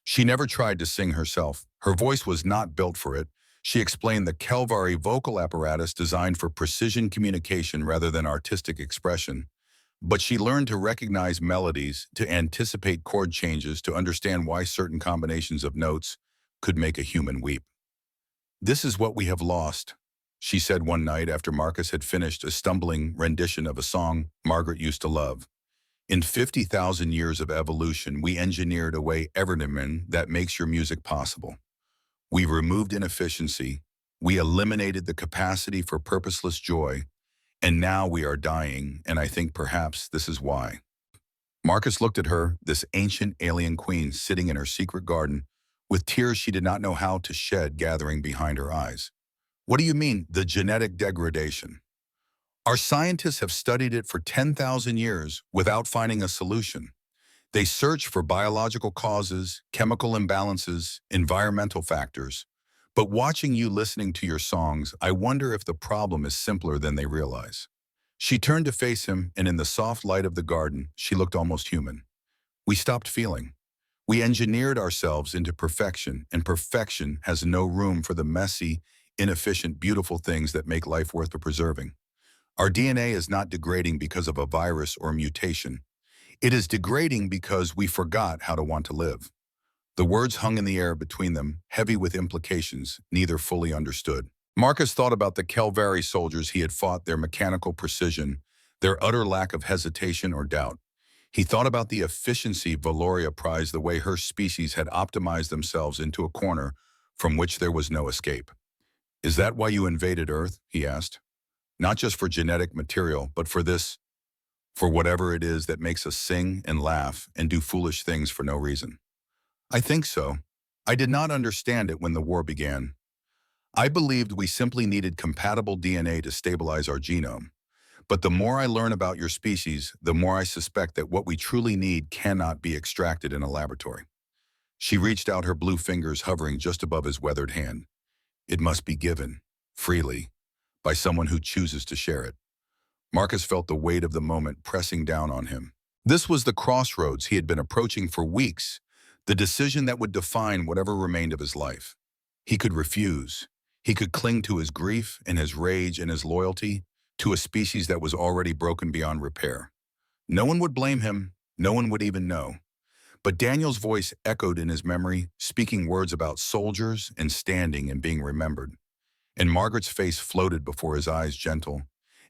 S1: She never tried to sing herself. Her voice was not built for it. She explained the Calvary vocal apparatus designed for precision communication rather than artistic expression. But she learned to recognize melodies, to anticipate chord changes, to understand why certain combinations of notes could make a human weep. "This is what we have lost," she said one night after Marcus had finished a stumbling rendition of a song Margaret used to love. "In 50,000 years of evolution, we engineered a way everyman that makes your music possible. We removed inefficiency, we eliminated the capacity for purposeless joy, and now we are dying, and I think perhaps this is why." Marcus looked at her, this ancient alien queen sitting in her secret garden, with tears she did not know how to shed gathering behind her eyes. "What do you mean, the genetic degradation? Our scientists have studied it for 10,000 years without finding a solution. They search for biological causes, chemical imbalances, environmental factors. But watching you listening to your songs, I wonder if the problem is simpler than they realize." She turned to face him, and in the soft light of the garden, she looked almost human. "We stopped feeling. We engineered ourselves into perfection, and perfection has no room for the messy, inefficient, beautiful things that make life worth the preserving. Our DNA is not degrading because of a virus or mutation. It is degrading because we forgot how to want to live." The words hung in the air between them, heavy with implications neither fully understood. Marcus thought about the Kelvari soldiers he had fought, their mechanical precision, their utter lack of hesitation or doubt. He thought about the efficiency Valoria prized, the way her species had optimized themselves into a corner from which there was no escape. "Is that why you invaded Earth?" he asked. "Not just for genetic material, but for this, for whatever it is that makes us sing and laugh and do foolish things for no reason?" "I think so. I did not understand it when the war began. I believed we simply needed compatible DNA to stabilize our genome. But the more I learn about your species, the more I suspect that what we truly need cannot be extracted in a laboratory." She reached out, her blue fingers hovering just above his weathered hand. "It must be given, freely, by someone who chooses to share it." Marcus felt the weight of the moment pressing down on him. This was the crossroads he had been approaching for weeks, the decision that would define whatever remained of his life. He could refuse. He could cling to his grief and his rage and his loyalty to a species that was already broken beyond repair. No one would blame him. No one would even know. But Daniel's voice echoed in his memory, speaking words about soldiers and standing and being remembered. And Margaret's face floated before his eyes, gentle,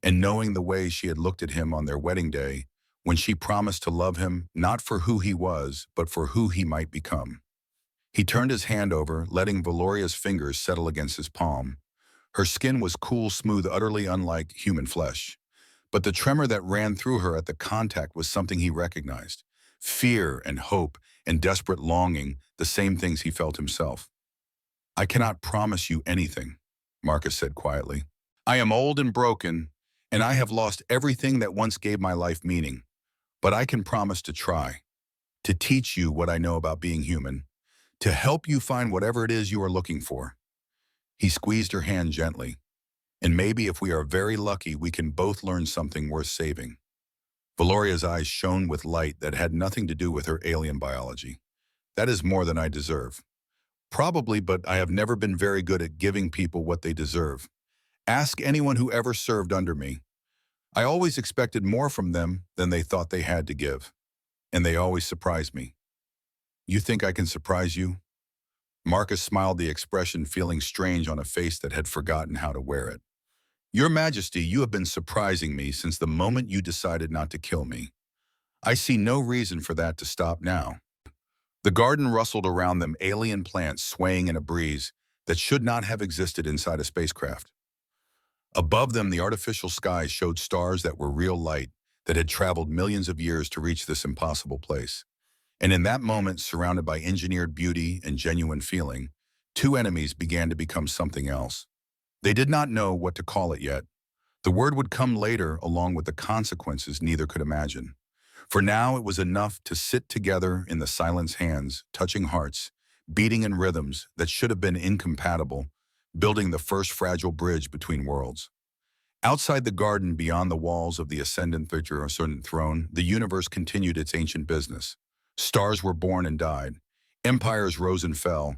S1: and knowing the way she had looked at him on their wedding day, when she promised to love him not for who he was, but for who he might become. He turned his hand over, letting Valoria's fingers settle against his palm. Her skin was cool, smooth, utterly unlike human flesh. But the tremor that ran through her at the contact was something he recognized. Fear and hope and desperate longing, the same things he felt himself. "I cannot promise you anything," Marcus said quietly. "I am old and broken, and I have lost everything that once gave my life meaning. But I can promise to try, to teach you what I know about being human, to help you find whatever it is you are looking for." He squeezed her hand gently. "And maybe if we are very lucky, we can both learn something worth saving." Valoria's eyes shone with light that had nothing to do with her alien biology. "That is more than I deserve. Probably, but I have never been very good at giving people what they deserve. Ask anyone who ever served under me. I always expected more from them than they thought they had to give. And they always surprised me. You think I can surprise you?" Marcus smiled, the expression feeling strange on a face that had forgotten how to wear it. "Your Majesty, you have been surprising me since the moment you decided not to kill me. I see no reason for that to stop now." The garden rustled around them, alien plants swaying in a breeze that should not have existed inside a spacecraft. Above them, the artificial sky showed stars that were real light, that had traveled millions of years to reach this impossible place. And in that moment, surrounded by engineered beauty and genuine feeling, two enemies began to become something else. They did not know what to call it yet. The word would come later, along with the consequences neither could imagine. For now, it was enough to sit together in the silence, hands touching hearts, beating in rhythms that should have been incompatible, building the first fragile bridge between worlds. Outside the garden, beyond the walls of the ascendant throne, the universe continued its ancient business. Stars were born and died. Empires rose and fell.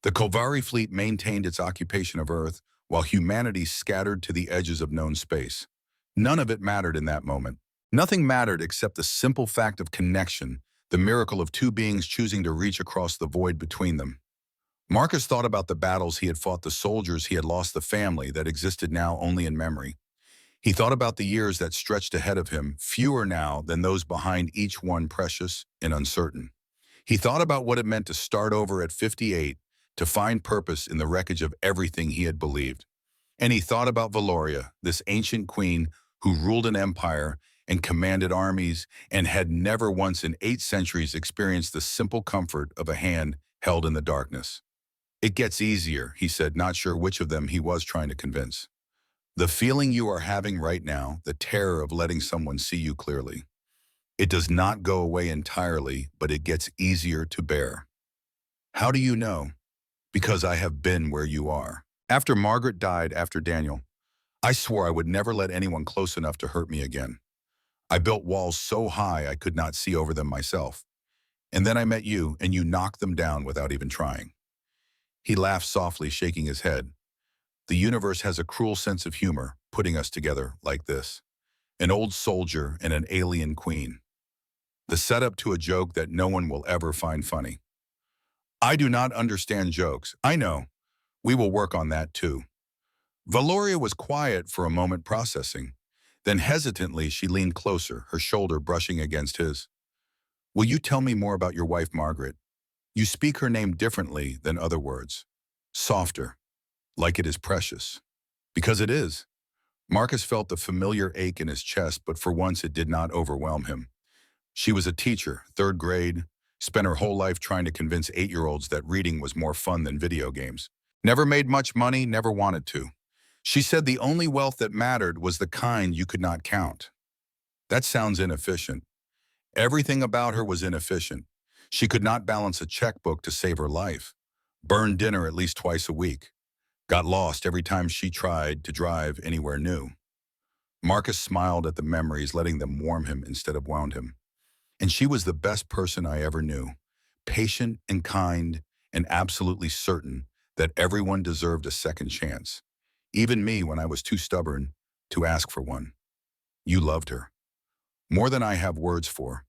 S1: The Kelvari fleet maintained its occupation of Earth, while humanity scattered to the edges of known space. None of it mattered in that moment. Nothing mattered except the simple fact of connection, the miracle of two beings choosing to reach across the void between them. Marcus thought about the battles he had fought, the soldiers he had lost, the family that existed now only in memory. He thought about the years that stretched ahead of him, fewer now than those behind, each one precious and uncertain. He thought about what it meant to start over at 58, to find purpose in the wreckage of everything he had believed. And he thought about Valoria, this ancient queen who ruled an empire and commanded armies and had never once in 8 centuries experienced the simple comfort of a hand held in the darkness. It gets easier, he said, not sure which of them he was trying to convince. The feeling you are having right now, the terror of letting someone see you clearly. It does not go away entirely, but it gets easier to bear. How do you know? Because I have been where you are. After Margaret died, after Daniel, I swore I would never let anyone close enough to hurt me again. I built walls so high I could not see over them myself. And then I met you, and you knocked them down without even trying. He laughed softly, shaking his head. The universe has a cruel sense of humor, putting us together like this. An old soldier and an alien queen. The setup to a joke that no one will ever find funny. I do not understand jokes. I know. We will work on that too. Valoria was quiet for a moment, processing. Then hesitantly she leaned closer, her shoulder brushing against his. Will you tell me more about your wife, Margaret? You speak her name differently than other words. Softer, like it is precious. Because it is. Marcus felt the familiar ache in his chest, but for once it did not overwhelm him. She was a teacher, 3rd grade, spent her whole life trying to convince 8-year-olds that reading was more fun than video games. Never made much money, never wanted to. She said the only wealth that mattered was the kind you could not count. That sounds inefficient. Everything about her was inefficient. She could not balance a checkbook to save her life. Burned dinner at least twice a week. Got lost every time she tried to drive anywhere new. Marcus smiled at the memories, letting them warm him instead of wound him. And she was the best person I ever knew. Patient and kind and absolutely certain that everyone deserved a second chance. Even me when I was too stubborn to ask for one. You loved her. More than I have words for.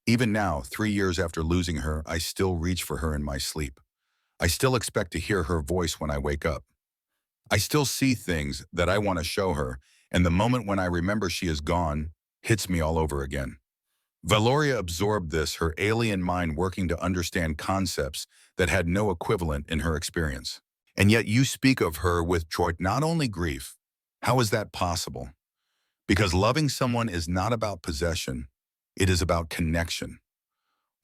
S1: Even now, 3 years after losing her, I still reach for her in my sleep. I still expect to hear her voice when I wake up. I still see things that I want to show her, and the moment when I remember she is gone hits me all over again. Valoria absorbed this, her alien mind working to understand concepts that had no equivalent in her experience. And yet you speak of her with joy, not only grief. How is that possible? Because loving someone is not about possession, it is about connection.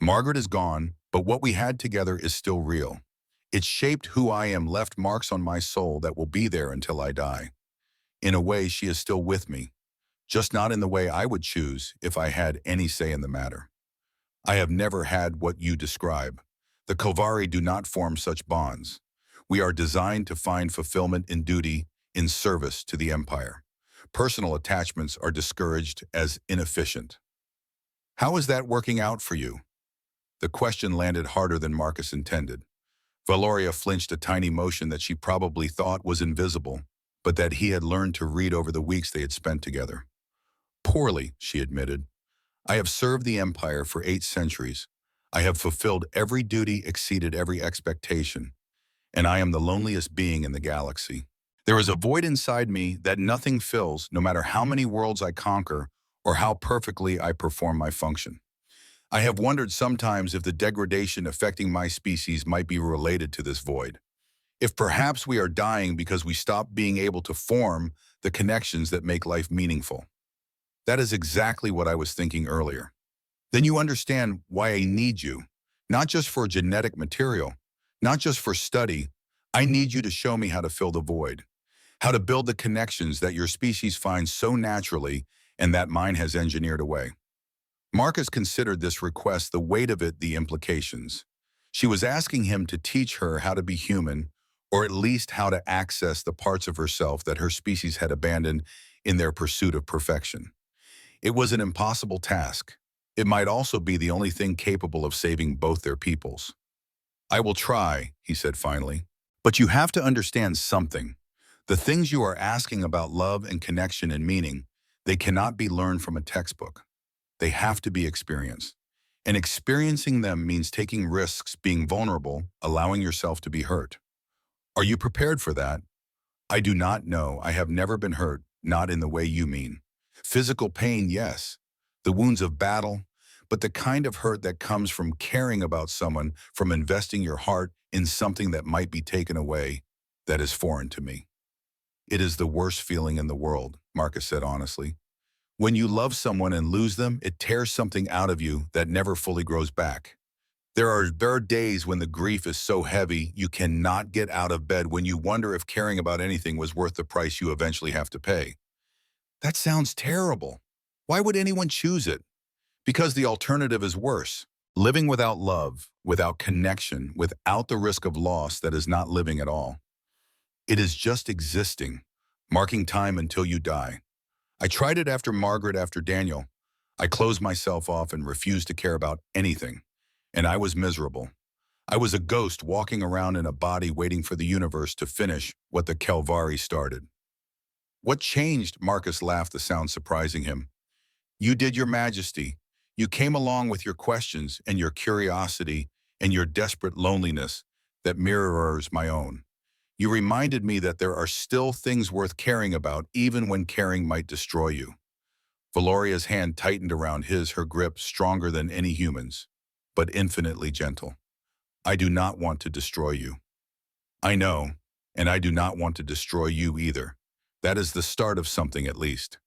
S1: Margaret is gone, but what we had together is still real. It shaped who I am, left marks on my soul that will be there until I die. In a way, she is still with me, just not in the way I would choose if I had any say in the matter. I have never had what you describe. The Kovari do not form such bonds. We are designed to find fulfillment in duty, in service to the empire. Personal attachments are discouraged as inefficient. How is that working out for you? The question landed harder than Marcus intended. Valoria flinched, a tiny motion that she probably thought was invisible, but that he had learned to read over the weeks they had spent together. Poorly, she admitted. I have served the empire for 8 centuries. I have fulfilled every duty, exceeded every expectation, and I am the loneliest being in the galaxy. There is a void inside me that nothing fills, no matter how many worlds I conquer or how perfectly I perform my function. I have wondered sometimes if the degradation affecting my species might be related to this void. If perhaps we are dying because we stop being able to form the connections that make life meaningful. That is exactly what I was thinking earlier. Then you understand why I need you, not just for genetic material, not just for study. I need you to show me how to fill the void, how to build the connections that your species finds so naturally and that mine has engineered away. Marcus considered this request, the weight of it, the implications. She was asking him to teach her how to be human, or at least how to access the parts of herself that her species had abandoned in their pursuit of perfection. It was an impossible task. It might also be the only thing capable of saving both their peoples. I will try, he said finally. But you have to understand something. The things you are asking about love and connection and meaning, they cannot be learned from a textbook. They have to be experienced. And experiencing them means taking risks, being vulnerable, allowing yourself to be hurt. Are you prepared for that? I do not know. I have never been hurt, not in the way you mean. Physical pain, yes. The wounds of battle, but the kind of hurt that comes from caring about someone, from investing your heart in something that might be taken away, that is foreign to me. It is the worst feeling in the world, Marcus said honestly. When you love someone and lose them, it tears something out of you that never fully grows back. There are days when the grief is so heavy you cannot get out of bed, when you wonder if caring about anything was worth the price you eventually have to pay. That sounds terrible. Why would anyone choose it? Because the alternative is worse. Living without love, without connection, without the risk of loss, that is not living at all. It is just existing, marking time until you die. I tried it after Margaret, after Daniel. I closed myself off and refused to care about anything. And I was miserable. I was a ghost walking around in a body waiting for the universe to finish what the Calvary started. What changed? Marcus laughed, the sound surprising him. You did, Your Majesty. You came along with your questions and your curiosity and your desperate loneliness that mirrors my own. You reminded me that there are still things worth caring about, even when caring might destroy you. Valoria's hand tightened around his, her grip stronger than any human's, but infinitely gentle. I do not want to destroy you. I know, and I do not want to destroy you either. That is the start of something, at least.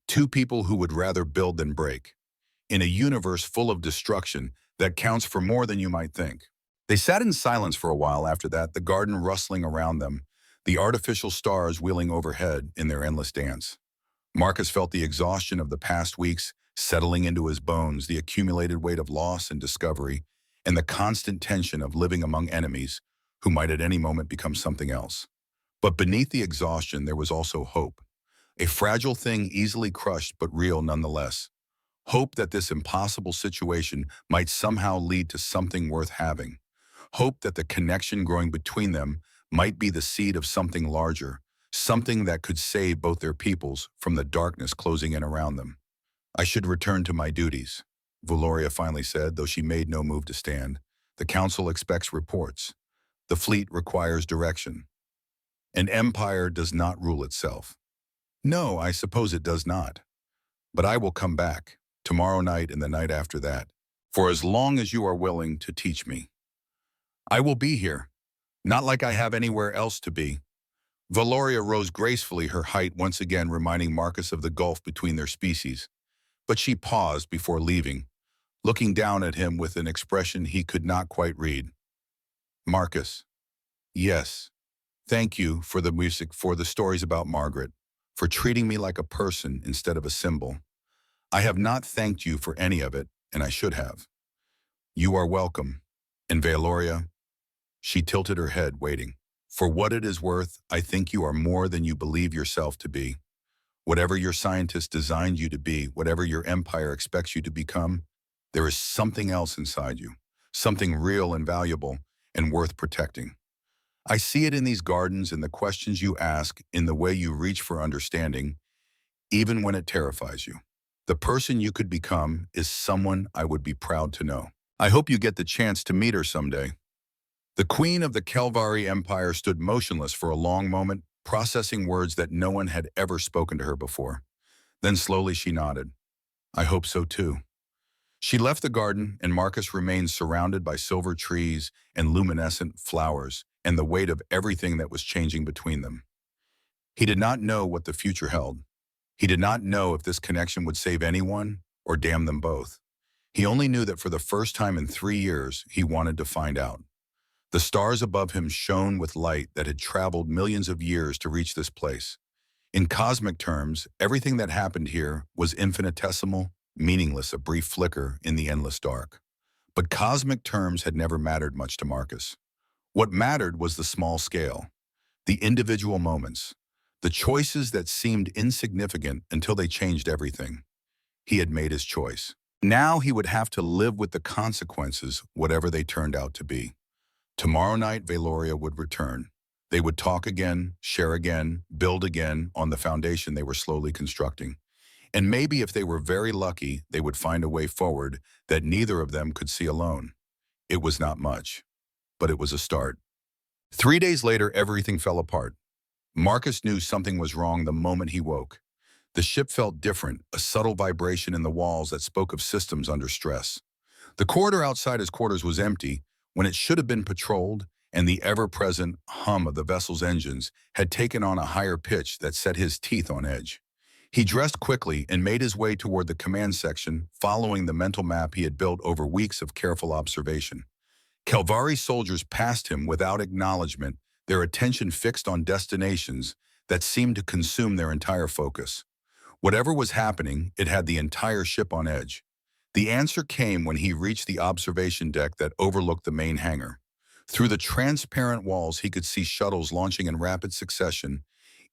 S1: Two people who would rather build than break. In a universe full of destruction that counts for more than you might think. They sat in silence for a while after that, the garden rustling around them, the artificial stars wheeling overhead in their endless dance. Marcus felt the exhaustion of the past weeks settling into his bones, the accumulated weight of loss and discovery, and the constant tension of living among enemies who might at any moment become something else. But beneath the exhaustion, there was also hope. A fragile thing easily crushed, but real nonetheless. Hope that this impossible situation might somehow lead to something worth having. Hope that the connection growing between them might be the seed of something larger, something that could save both their peoples from the darkness closing in around them. I should return to my duties, Valoria finally said, though she made no move to stand. The council expects reports. The fleet requires direction. An empire does not rule itself. No, I suppose it does not. But I will come back, tomorrow night and the night after that, for as long as you are willing to teach me. I will be here, not like I have anywhere else to be. Valoria rose gracefully, her height once again reminding Marcus of the gulf between their species. But she paused before leaving, looking down at him with an expression he could not quite read. Marcus, yes, thank you for the music, for the stories about Margaret, for treating me like a person instead of a symbol. I have not thanked you for any of it, and I should have. You are welcome. And Valoria, she tilted her head, waiting. For what it is worth, I think you are more than you believe yourself to be. Whatever your scientists designed you to be, whatever your empire expects you to become, there is something else inside you, something real and valuable and worth protecting. I see it in these gardens, in the questions you ask, in the way you reach for understanding, even when it terrifies you. The person you could become is someone I would be proud to know. I hope you get the chance to meet her someday. The queen of the Calvary Empire stood motionless for a long moment, processing words that no one had ever spoken to her before. Then slowly she nodded. I hope so too. She left the garden, and Marcus remained surrounded by silver trees and luminescent flowers and the weight of everything that was changing between them. He did not know what the future held. He did not know if this connection would save anyone or damn them both. He only knew that for the first time in 3 years, he wanted to find out. The stars above him shone with light that had traveled millions of years to reach this place. In cosmic terms, everything that happened here was infinitesimal, meaningless, a brief flicker in the endless dark. But cosmic terms had never mattered much to Marcus. What mattered was the small scale, the individual moments, the choices that seemed insignificant until they changed everything. He had made his choice. Now he would have to live with the consequences, whatever they turned out to be. Tomorrow night, Valoria would return. They would talk again, share again, build again on the foundation they were slowly constructing. And maybe if they were very lucky, they would find a way forward that neither of them could see alone. It was not much, but it was a start. 3 days later, everything fell apart. Marcus knew something was wrong the moment he woke. The ship felt different, a subtle vibration in the walls that spoke of systems under stress. The corridor outside his quarters was empty when it should have been patrolled, and the ever-present hum of the vessel's engines had taken on a higher pitch that set his teeth on edge. He dressed quickly and made his way toward the command section, following the mental map he had built over weeks of careful observation. Calvari soldiers passed him without acknowledgement, their attention fixed on destinations that seemed to consume their entire focus. Whatever was happening, it had the entire ship on edge. The answer came when he reached the observation deck that overlooked the main hangar. Through the transparent walls, he could see shuttles launching in rapid succession,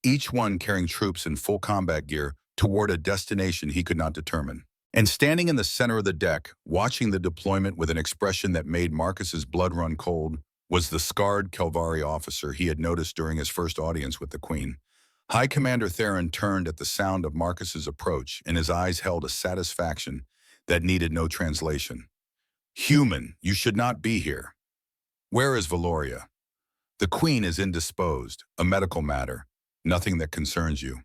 S1: each one carrying troops in full combat gear toward a destination he could not determine. And standing in the center of the deck, watching the deployment with an expression that made Marcus's blood run cold, was the scarred Calvari officer he had noticed during his first audience with the Queen. High Commander Theron turned at the sound of Marcus's approach, and his eyes held a satisfaction that needed no translation. "Human, you should not be here. Where is Valoria?" "The Queen is indisposed, a medical matter, nothing that concerns you."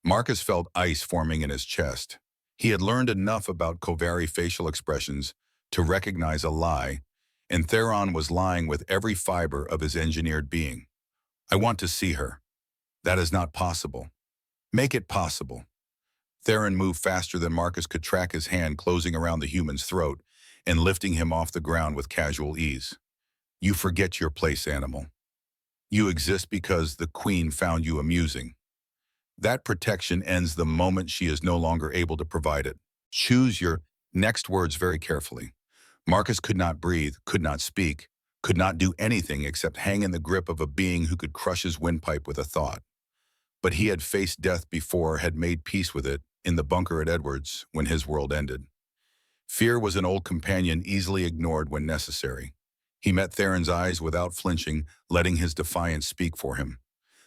S1: Marcus felt ice forming in his chest. He had learned enough about Calvari facial expressions to recognize a lie, and Theron was lying with every fiber of his engineered being. "I want to see her." "That is not possible." "Make it possible." Theron moved faster than Marcus could track his hand closing around the human's throat and lifting him off the ground with casual ease. "You forget your place, animal. You exist because the Queen found you amusing. That protection ends the moment she is no longer able to provide it. Choose your next words very carefully." Marcus could not breathe, could not speak, could not do anything except hang in the grip of a being who could crush his windpipe with a thought. But he had faced death before, had made peace with it, in the bunker at Edwards when his world ended. Fear was an old companion easily ignored when necessary. He met Theron's eyes without flinching, letting his defiance speak for him.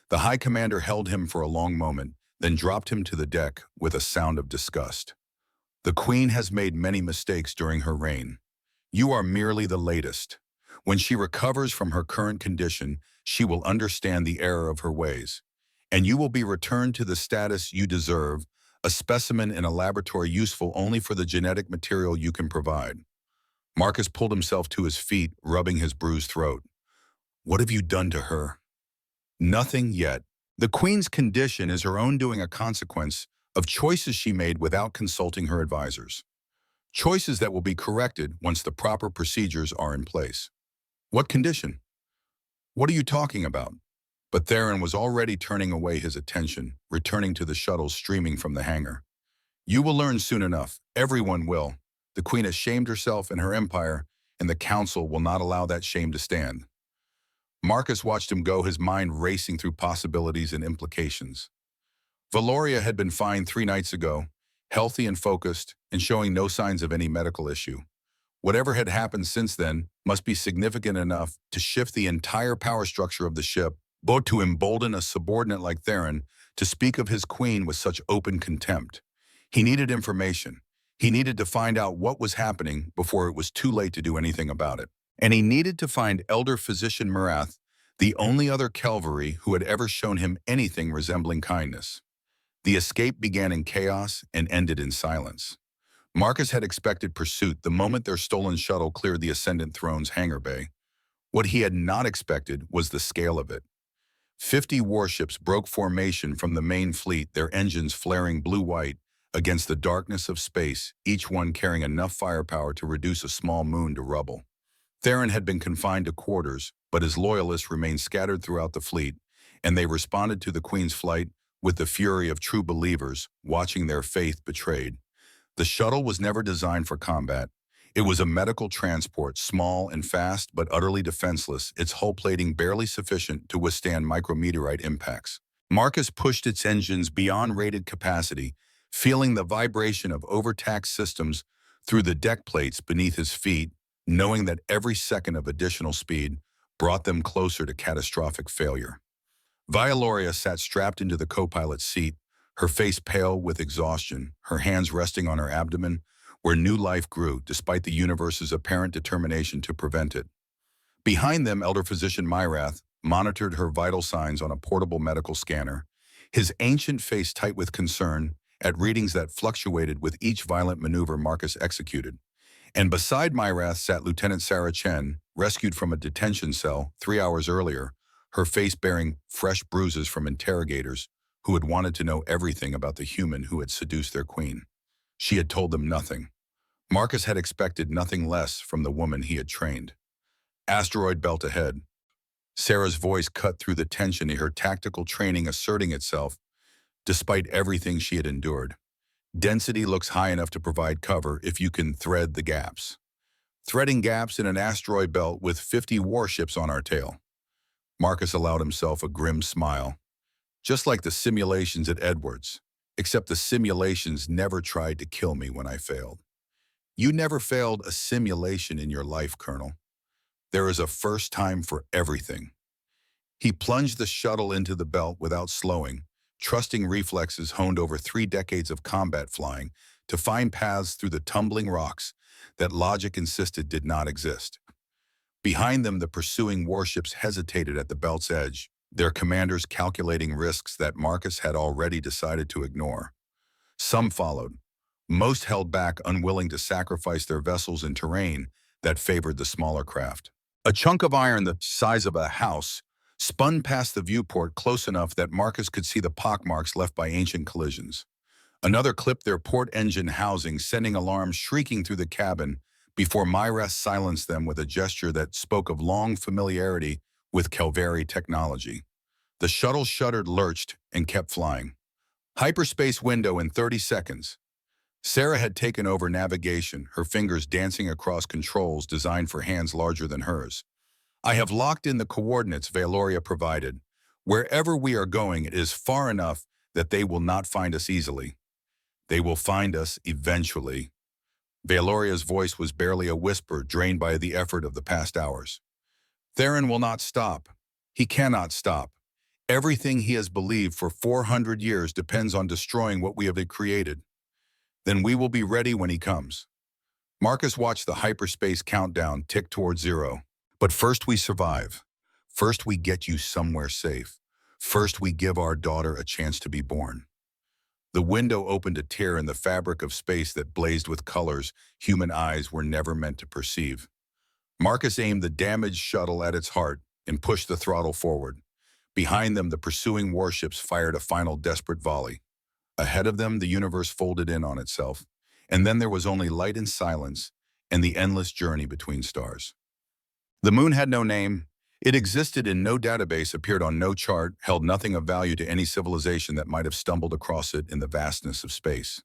S1: The High Commander held him for a long moment, then dropped him to the deck with a sound of disgust. "The Queen has made many mistakes during her reign. You are merely the latest. When she recovers from her current condition, she will understand the error of her ways, and you will be returned to the status you deserve, a specimen in a laboratory useful only for the genetic material you can provide." Marcus pulled himself to his feet, rubbing his bruised throat. "What have you done to her?" "Nothing yet. The Queen's condition is her own doing, a consequence of choices she made without consulting her advisors. Choices that will be corrected once the proper procedures are in place." "What condition? What are you talking about?" But Theron was already turning away his attention, returning to the shuttles streaming from the hangar. "You will learn soon enough. Everyone will. The Queen has shamed herself and her empire, and the Council will not allow that shame to stand." Marcus watched him go, his mind racing through possibilities and implications. Valoria had been fine 3 nights ago, healthy and focused, and showing no signs of any medical issue. Whatever had happened since then must be significant enough to shift the entire power structure of the ship, both to embolden a subordinate like Theron to speak of his Queen with such open contempt. He needed information. He needed to find out what was happening before it was too late to do anything about it. And he needed to find Elder Physician Marath, the only other Calvari who had ever shown him anything resembling kindness. The escape began in chaos and ended in silence. Marcus had expected pursuit the moment their stolen shuttle cleared the Ascendant Throne's hangar bay. What he had not expected was the scale of it. 50 warships broke formation from the main fleet, their engines flaring blue-white against the darkness of space, each one carrying enough firepower to reduce a small moon to rubble. Theron had been confined to quarters, but his loyalists remained scattered throughout the fleet, and they responded to the Queen's flight with the fury of true believers watching their faith betrayed. The shuttle was never designed for combat. It was a medical transport, small and fast but utterly defenseless, its hull plating barely sufficient to withstand micrometeorite impacts. Marcus pushed its engines beyond rated capacity, feeling the vibration of overtaxed systems through the deck plates beneath his feet, knowing that every second of additional speed brought them closer to catastrophic failure. Valoria sat strapped into the co-pilot's seat, her face pale with exhaustion, her hands resting on her abdomen, where new life grew despite the universe's apparent determination to prevent it. Behind them, elder physician Myrath monitored her vital signs on a portable medical scanner, his ancient face tight with concern at readings that fluctuated with each violent maneuver Marcus executed. And beside Myrath sat Lieutenant Sarah Chen, rescued from a detention cell 3 hours earlier, her face bearing fresh bruises from interrogators who had wanted to know everything about the human who had seduced their queen. She had told them nothing. Marcus had expected nothing less from the woman he had trained. Asteroid belt ahead. Sarah's voice cut through the tension, her tactical training asserting itself despite everything she had endured. Density looks high enough to provide cover if you can thread the gaps. Threading gaps in an asteroid belt with 50 warships on our tail. Marcus allowed himself a grim smile. Just like the simulations at Edwards, except the simulations never tried to kill me when I failed. You never failed a simulation in your life, Colonel. There is a first time for everything. He plunged the shuttle into the belt without slowing, trusting reflexes honed over 3 decades of combat flying to find paths through the tumbling rocks that logic insisted did not exist. Behind them, the pursuing warships hesitated at the belt's edge, their commanders calculating risks that Marcus had already decided to ignore. Some followed. Most held back, unwilling to sacrifice their vessels in terrain that favored the smaller craft. A chunk of iron the size of a house spun past the viewport close enough that Marcus could see the pockmarks left by ancient collisions. Another clipped their port engine housing, sending alarms shrieking through the cabin before Myrath silenced them with a gesture that spoke of long familiarity with Calvary technology. The shuttle shuddered, lurched, and kept flying. Hyperspace window in 30 seconds. Sarah had taken over navigation, her fingers dancing across controls designed for hands larger than hers. I have locked in the coordinates Valoria provided. Wherever we are going, it is far enough that they will not find us easily. They will find us eventually. Valoria's voice was barely a whisper, drained by the effort of the past hours. Theron will not stop. He cannot stop. Everything he has believed for 400 years depends on destroying what we have created. Then we will be ready when he comes. Marcus watched the hyperspace countdown tick toward 0. But first we survive. First we get you somewhere safe. First we give our daughter a chance to be born. The window opened a tear in the fabric of space that blazed with colors human eyes were never meant to perceive. Marcus aimed the damaged shuttle at its heart and pushed the throttle forward. Behind them, the pursuing warships fired a final desperate volley. Ahead of them, the universe folded in on itself, and then there was only light and silence and the endless journey between stars. The moon had no name. It existed in no database, appeared on no chart, held nothing of value to any civilization that might have stumbled across it in the vastness of space.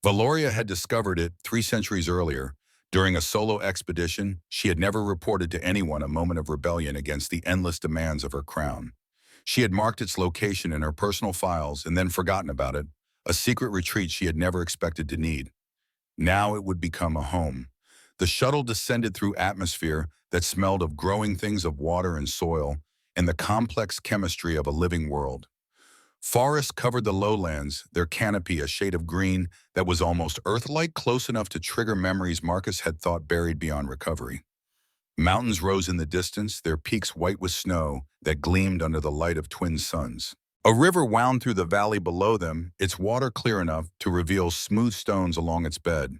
S1: Valoria had discovered it 3 centuries earlier. During a solo expedition, she had never reported to anyone a moment of rebellion against the endless demands of her crown. She had marked its location in her personal files and then forgotten about it, a secret retreat she had never expected to need. Now it would become a home. The shuttle descended through atmosphere that smelled of growing things of water and soil and the complex chemistry of a living world. Forests covered the lowlands, their canopy a shade of green that was almost Earth-like, close enough to trigger memories Marcus had thought buried beyond recovery. Mountains rose in the distance, their peaks white with snow that gleamed under the light of twin suns. A river wound through the valley below them, its water clear enough to reveal smooth stones along its bed.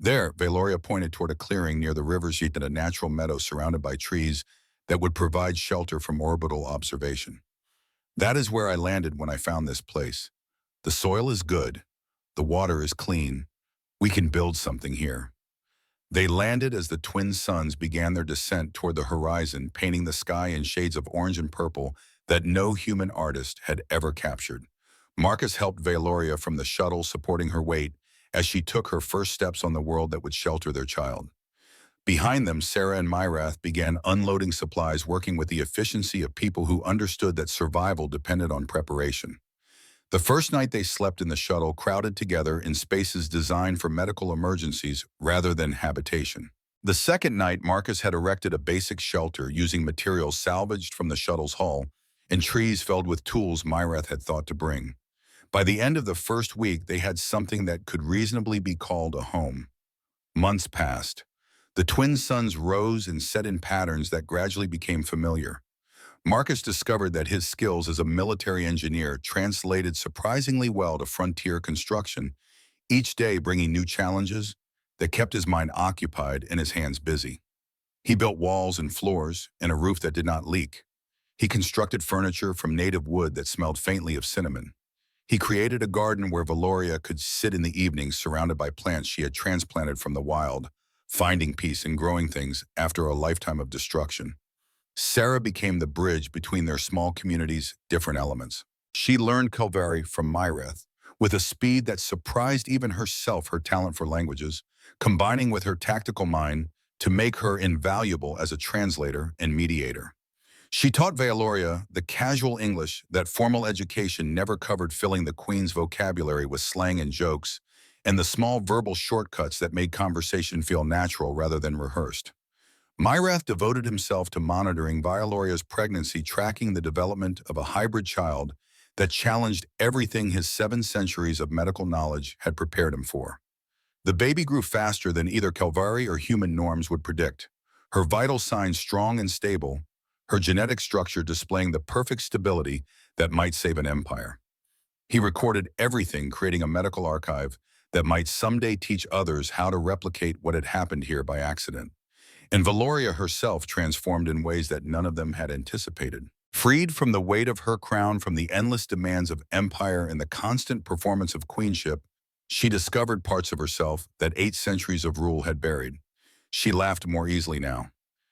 S1: There, Valoria pointed toward a clearing near the river's edge, a natural meadow surrounded by trees that would provide shelter from orbital observation. That is where I landed when I found this place. The soil is good. The water is clean. We can build something here. They landed as the twin suns began their descent toward the horizon, painting the sky in shades of orange and purple that no human artist had ever captured. Marcus helped Valoria from the shuttle, supporting her weight as she took her first steps on the world that would shelter their child. Behind them, Sarah and Myrath began unloading supplies, working with the efficiency of people who understood that survival depended on preparation. The first night they slept in the shuttle, crowded together in spaces designed for medical emergencies rather than habitation. The second night, Marcus had erected a basic shelter using materials salvaged from the shuttle's hull and trees felled with tools Myrath had thought to bring. By the end of the first week, they had something that could reasonably be called a home. Months passed. The twin suns rose and set in patterns that gradually became familiar. Marcus discovered that his skills as a military engineer translated surprisingly well to frontier construction, each day bringing new challenges that kept his mind occupied and his hands busy. He built walls and floors and a roof that did not leak. He constructed furniture from native wood that smelled faintly of cinnamon. He created a garden where Valoria could sit in the evenings surrounded by plants she had transplanted from the wild, finding peace in growing things after a lifetime of destruction. Sarah became the bridge between their small community's different elements. She learned Kelvari from Myreth with a speed that surprised even herself, her talent for languages, combining with her tactical mind to make her invaluable as a translator and mediator. She taught Valoria the casual English that formal education never covered, filling the Queen's vocabulary with slang and jokes, and the small verbal shortcuts that made conversation feel natural rather than rehearsed. Myreth devoted himself to monitoring Valoria's pregnancy, tracking the development of a hybrid child that challenged everything his 7 centuries of medical knowledge had prepared him for. The baby grew faster than either Kelvari or human norms would predict, her vital signs strong and stable, her genetic structure displaying the perfect stability that might save an empire. He recorded everything, creating a medical archive that might someday teach others how to replicate what had happened here by accident. And Valoria herself transformed in ways that none of them had anticipated. Freed from the weight of her crown, from the endless demands of empire and the constant performance of queenship, she discovered parts of herself that 8 centuries of rule had buried. She laughed more easily now.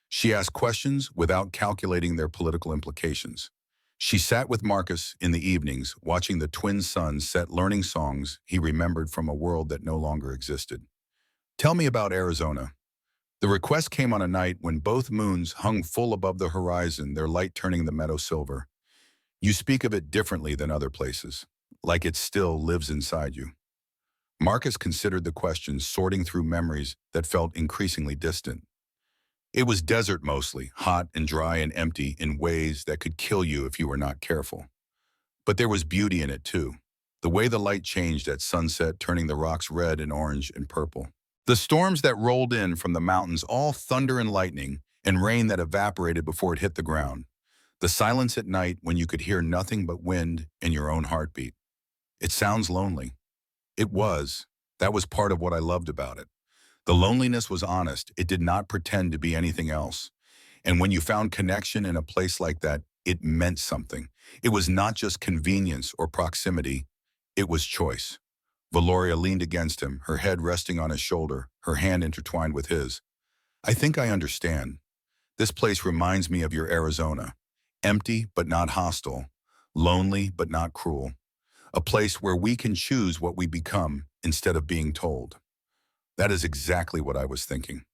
S1: She asked questions without calculating their political implications. She sat with Marcus in the evenings, watching the twin suns set, learning songs he remembered from a world that no longer existed. "Tell me about Arizona." The request came on a night when both moons hung full above the horizon, their light turning the meadow silver. "You speak of it differently than other places, like it still lives inside you." Marcus considered the question, sorting through memories that felt increasingly distant. It was desert mostly, hot and dry and empty in ways that could kill you if you were not careful. But there was beauty in it too. The way the light changed at sunset, turning the rocks red and orange and purple. The storms that rolled in from the mountains, all thunder and lightning, and rain that evaporated before it hit the ground. The silence at night when you could hear nothing but wind and your own heartbeat. It sounds lonely. It was. That was part of what I loved about it. The loneliness was honest. It did not pretend to be anything else. And when you found connection in a place like that, it meant something. It was not just convenience or proximity. It was choice. Valoria leaned against him, her head resting on his shoulder, her hand intertwined with his. "I think I understand. This place reminds me of your Arizona. Empty but not hostile. Lonely but not cruel. A place where we can choose what we become instead of being told." That is exactly what I was thinking.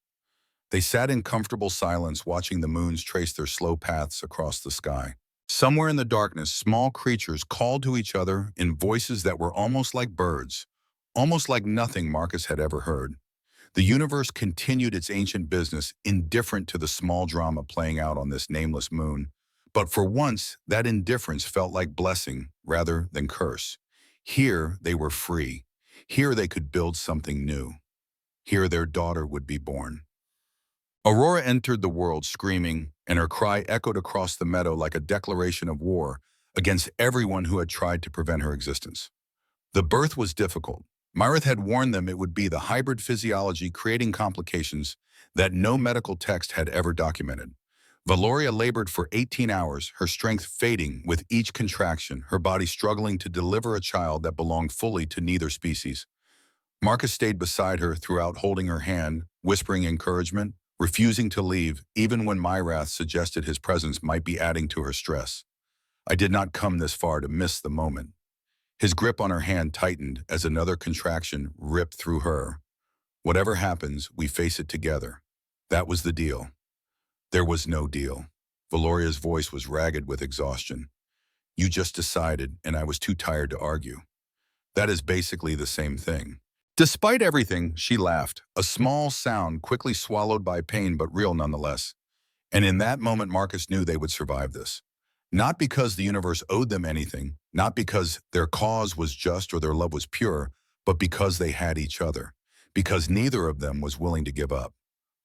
S1: They sat in comfortable silence, watching the moons trace their slow paths across the sky. Somewhere in the darkness, small creatures called to each other in voices that were almost like birds, almost like nothing Marcus had ever heard. The universe continued its ancient business, indifferent to the small drama playing out on this nameless moon. But for once, that indifference felt like blessing rather than curse. Here, they were free. Here, they could build something new. Here, their daughter would be born. Aurora entered the world screaming, and her cry echoed across the meadow like a declaration of war against everyone who had tried to prevent her existence. The birth was difficult. Myreth had warned them it would be the hybrid physiology creating complications that no medical text had ever documented. Valoria labored for 18 hours, her strength fading with each contraction, her body struggling to deliver a child that belonged fully to neither species. Marcus stayed beside her throughout, holding her hand, whispering encouragement, refusing to leave, even when Myreth suggested his presence might be adding to her stress. "I did not come this far to miss the moment." His grip on her hand tightened as another contraction ripped through her. "Whatever happens, we face it together." That was the deal. There was no deal. Valoria's voice was ragged with exhaustion. "You just decided, and I was too tired to argue." That is basically the same thing. Despite everything, she laughed, a small sound quickly swallowed by pain but real nonetheless. And in that moment, Marcus knew they would survive this. Not because the universe owed them anything, not because their cause was just or their love was pure, but because they had each other, because neither of them was willing to give up.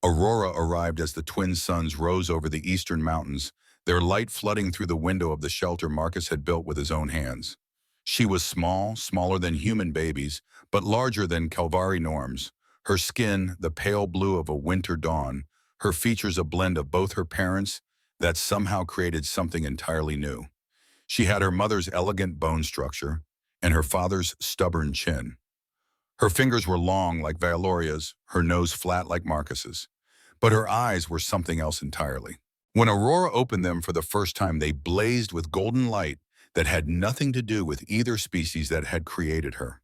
S1: Aurora arrived as the twin suns rose over the eastern mountains, their light flooding through the window of the shelter Marcus had built with his own hands. She was small, smaller than human babies, but larger than Calvari norms. Her skin, the pale blue of a winter dawn, her features a blend of both her parents that somehow created something entirely new. She had her mother's elegant bone structure and her father's stubborn chin. Her fingers were long like Valoria's, her nose flat like Marcus's. But her eyes were something else entirely. When Aurora opened them for the first time, they blazed with golden light that had nothing to do with either species that had created her.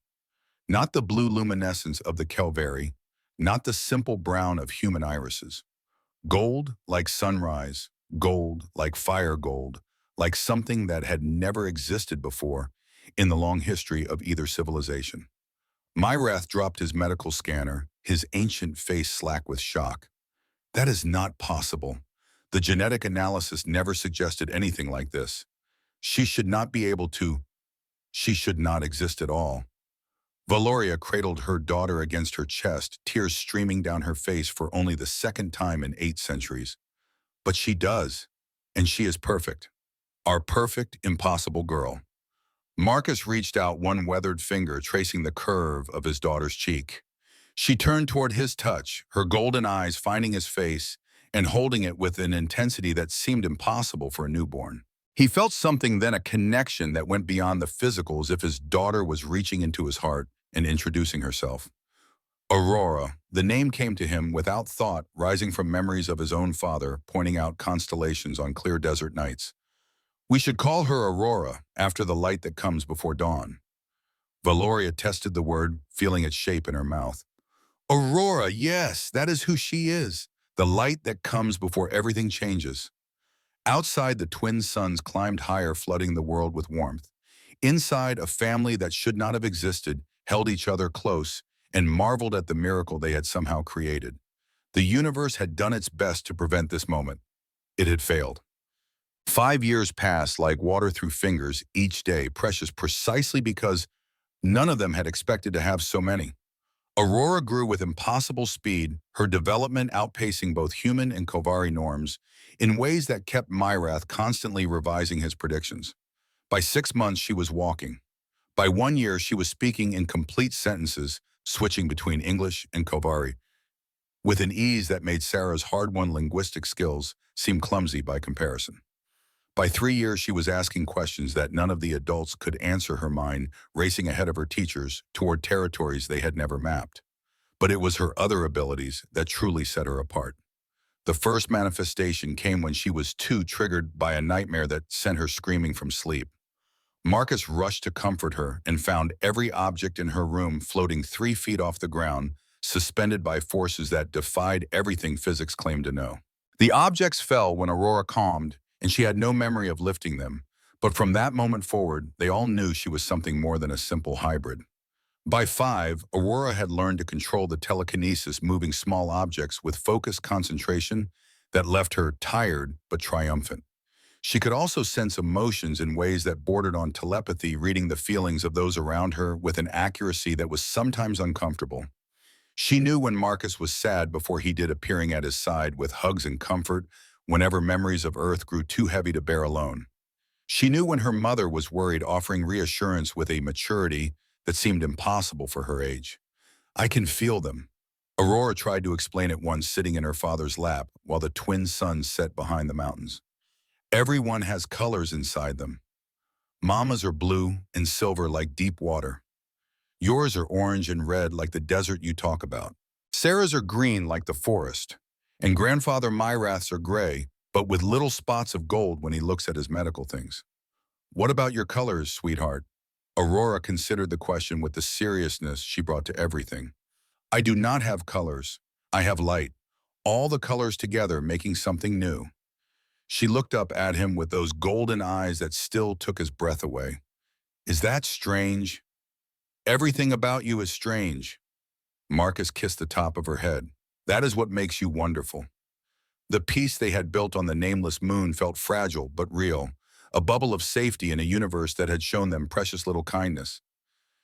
S1: Not the blue luminescence of the Calvari, not the simple brown of human irises. Gold like sunrise, gold like fire gold, like something that had never existed before in the long history of either civilization. Myrath dropped his medical scanner, his ancient face slack with shock. That is not possible. The genetic analysis never suggested anything like this. She should not be able to. She should not exist at all. Valoria cradled her daughter against her chest, tears streaming down her face for only the second time in 8 centuries. But she does, and she is perfect. Our perfect, impossible girl. Marcus reached out one weathered finger, tracing the curve of his daughter's cheek. She turned toward his touch, her golden eyes finding his face and holding it with an intensity that seemed impossible for a newborn. He felt something then, a connection that went beyond the physical, as if his daughter was reaching into his heart and introducing herself. Aurora, the name came to him without thought, rising from memories of his own father, pointing out constellations on clear desert nights. We should call her Aurora, after the light that comes before dawn. Valoria tested the word, feeling its shape in her mouth. Aurora, yes, that is who she is. The light that comes before everything changes. Outside, the twin suns climbed higher, flooding the world with warmth. Inside, a family that should not have existed held each other close and marveled at the miracle they had somehow created. The universe had done its best to prevent this moment. It had failed. 5 years passed like water through fingers, each day precious precisely because none of them had expected to have so many. Aurora grew with impossible speed, her development outpacing both human and Calvari norms in ways that kept Myrath constantly revising his predictions. By 6 months, she was walking. By 1 year, she was speaking in complete sentences, switching between English and Calvari, with an ease that made Sarah's hard-won linguistic skills seem clumsy by comparison. By 3 years, she was asking questions that none of the adults could answer, her mind racing ahead of her teachers toward territories they had never mapped. But it was her other abilities that truly set her apart. The first manifestation came when she was 2, triggered by a nightmare that sent her screaming from sleep. Marcus rushed to comfort her and found every object in her room floating 3 feet off the ground, suspended by forces that defied everything physics claimed to know. The objects fell when Aurora calmed, and she had no memory of lifting them. But from that moment forward, they all knew she was something more than a simple hybrid. By 5, Aurora had learned to control the telekinesis, moving small objects with focused concentration that left her tired but triumphant. She could also sense emotions in ways that bordered on telepathy, reading the feelings of those around her with an accuracy that was sometimes uncomfortable. She knew when Marcus was sad before he did, appearing at his side with hugs and comfort whenever memories of Earth grew too heavy to bear alone. She knew when her mother was worried, offering reassurance with a maturity that seemed impossible for her age. I can feel them. Aurora tried to explain it once, sitting in her father's lap while the twin suns set behind the mountains. Everyone has colors inside them. Mama's are blue and silver like deep water. Yours are orange and red like the desert you talk about. Sarah's are green like the forest. And Grandfather Myrath's are gray, but with little spots of gold when he looks at his medical things. What about your colors, sweetheart? Aurora considered the question with the seriousness she brought to everything. I do not have colors. I have light. All the colors together making something new. She looked up at him with those golden eyes that still took his breath away. Is that strange? Everything about you is strange. Marcus kissed the top of her head. That is what makes you wonderful. The peace they had built on the nameless moon felt fragile but real, a bubble of safety in a universe that had shown them precious little kindness.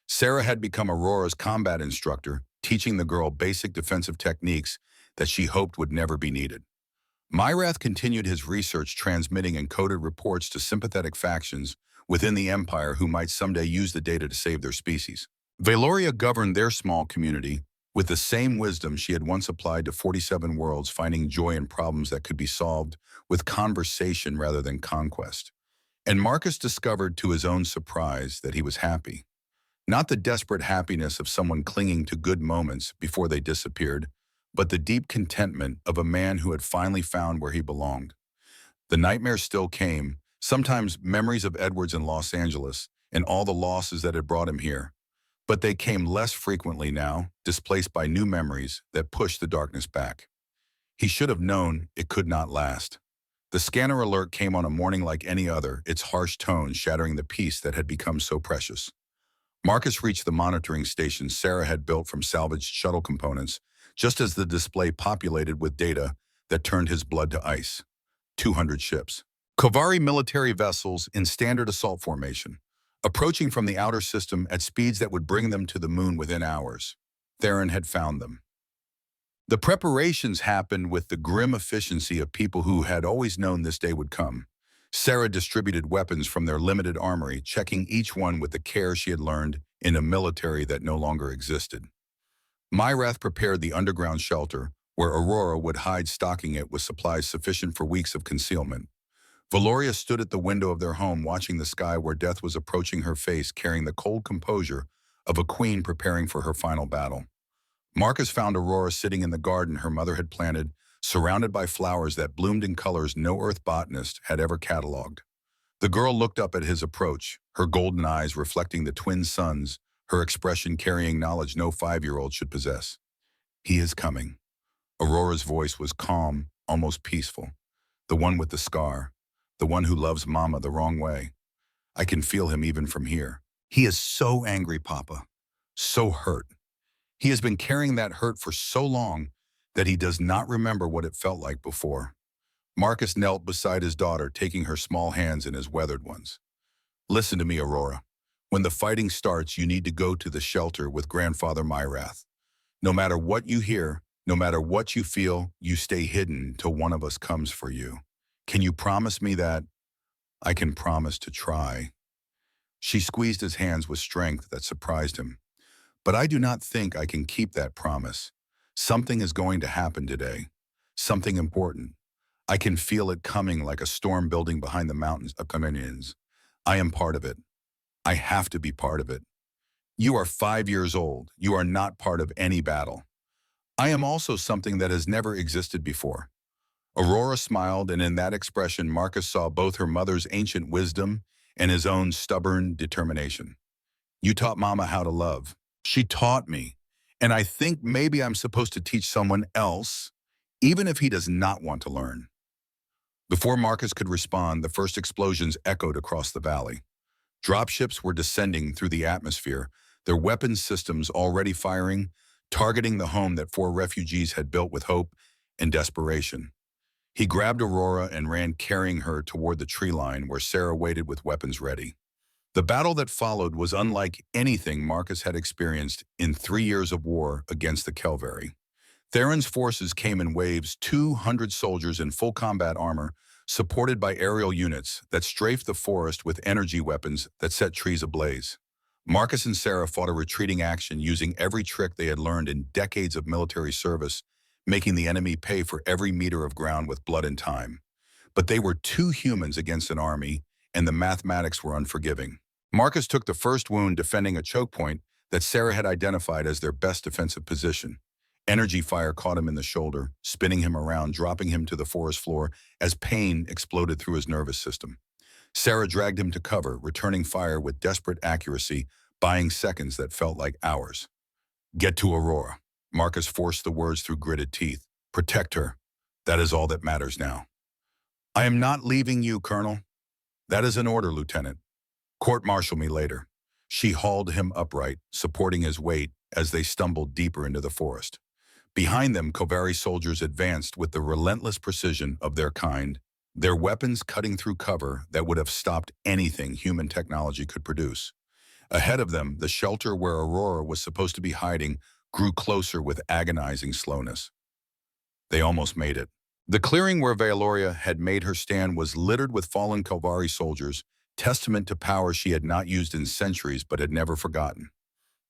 S1: Sarah had become Aurora's combat instructor, teaching the girl basic defensive techniques that she hoped would never be needed. Myrath continued his research, transmitting encoded reports to sympathetic factions within the Empire who might someday use the data to save their species. Valoria governed their small community with the same wisdom she had once applied to 47 worlds, finding joy in problems that could be solved with conversation rather than conquest. And Marcus discovered to his own surprise that he was happy. Not the desperate happiness of someone clinging to good moments before they disappeared, but the deep contentment of a man who had finally found where he belonged. The nightmares still came, sometimes memories of Edwards in Los Angeles and all the losses that had brought him here. But they came less frequently now, displaced by new memories that pushed the darkness back. He should have known it could not last. The scanner alert came on a morning like any other, its harsh tone shattering the peace that had become so precious. Marcus reached the monitoring station Sarah had built from salvaged shuttle components, just as the display populated with data that turned his blood to ice. 200 ships. Kovari military vessels in standard assault formation, approaching from the outer system at speeds that would bring them to the moon within hours. Theron had found them. The preparations happened with the grim efficiency of people who had always known this day would come. Sarah distributed weapons from their limited armory, checking each one with the care she had learned in a military that no longer existed. Myrath prepared the underground shelter, where Aurora would hide, stocking it with supplies sufficient for weeks of concealment. Valoria stood at the window of their home, watching the sky where death was approaching her face, carrying the cold composure of a queen preparing for her final battle. Marcus found Aurora sitting in the garden her mother had planted, surrounded by flowers that bloomed in colors no Earth botanist had ever catalogued. The girl looked up at his approach, her golden eyes reflecting the twin suns, her expression carrying knowledge no 5-year-old should possess. He is coming. Aurora's voice was calm, almost peaceful. The one with the scar, the one who loves Mama the wrong way. I can feel him even from here. He is so angry, Papa. So hurt. He has been carrying that hurt for so long that he does not remember what it felt like before. Marcus knelt beside his daughter, taking her small hands in his weathered ones. Listen to me, Aurora. When the fighting starts, you need to go to the shelter with Grandfather Myrath. No matter what you hear, no matter what you feel, you stay hidden till one of us comes for you. Can you promise me that? I can promise to try. She squeezed his hands with strength that surprised him. But I do not think I can keep that promise. Something is going to happen today. Something important. I can feel it coming like a storm building behind the mountains of Kamenians. I am part of it. I have to be part of it. You are 5 years old. You are not part of any battle. I am also something that has never existed before. Aurora smiled, and in that expression, Marcus saw both her mother's ancient wisdom and his own stubborn determination. You taught Mama how to love. She taught me, and I think maybe I'm supposed to teach someone else, even if he does not want to learn. Before Marcus could respond, the first explosions echoed across the valley. Dropships were descending through the atmosphere, their weapons systems already firing, targeting the home that 4 refugees had built with hope and desperation. He grabbed Aurora and ran, carrying her toward the tree line where Sarah waited with weapons ready. The battle that followed was unlike anything Marcus had experienced in 3 years of war against the Kelvari. Theron's forces came in waves, 200 soldiers in full combat armor, supported by aerial units that strafed the forest with energy weapons that set trees ablaze. Marcus and Sarah fought a retreating action using every trick they had learned in decades of military service, making the enemy pay for every meter of ground with blood and time. But they were 2 humans against an army, and the mathematics were unforgiving. Marcus took the first wound defending a choke point that Sarah had identified as their best defensive position. Energy fire caught him in the shoulder, spinning him around, dropping him to the forest floor as pain exploded through his nervous system. Sarah dragged him to cover, returning fire with desperate accuracy, buying seconds that felt like hours. Get to Aurora. Marcus forced the words through gritted teeth. Protect her. That is all that matters now. I am not leaving you, Colonel. That is an order, Lieutenant. Court-martial me later. She hauled him upright, supporting his weight as they stumbled deeper into the forest. Behind them, Kovari soldiers advanced with the relentless precision of their kind. their weapons cutting through cover that would have stopped anything human technology could produce. Ahead of them, the shelter where Aurora was supposed to be hiding grew closer with agonizing slowness. They almost made it. The clearing where Valoria had made her stand was littered with fallen Kalvari soldiers, testament to power she had not used in centuries but had never forgotten.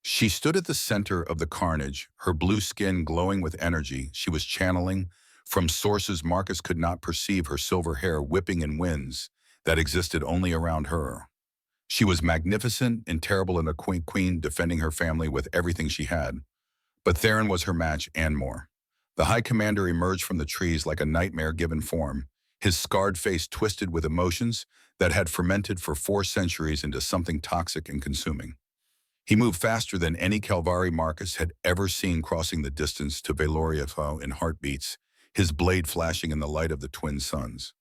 S1: She stood at the center of the carnage, her blue skin glowing with energy she was channeling from sources Marcus could not perceive, her silver hair whipping in winds that existed only around her. She was magnificent and terrible in a queen defending her family with everything she had. But Theron was her match and more. The High Commander emerged from the trees like a nightmare given form, his scarred face twisted with emotions that had fermented for 4 centuries into something toxic and consuming. He moved faster than any Calvari Marcus had ever seen, crossing the distance to Valoria in heartbeats, his blade flashing in the light of the twin suns.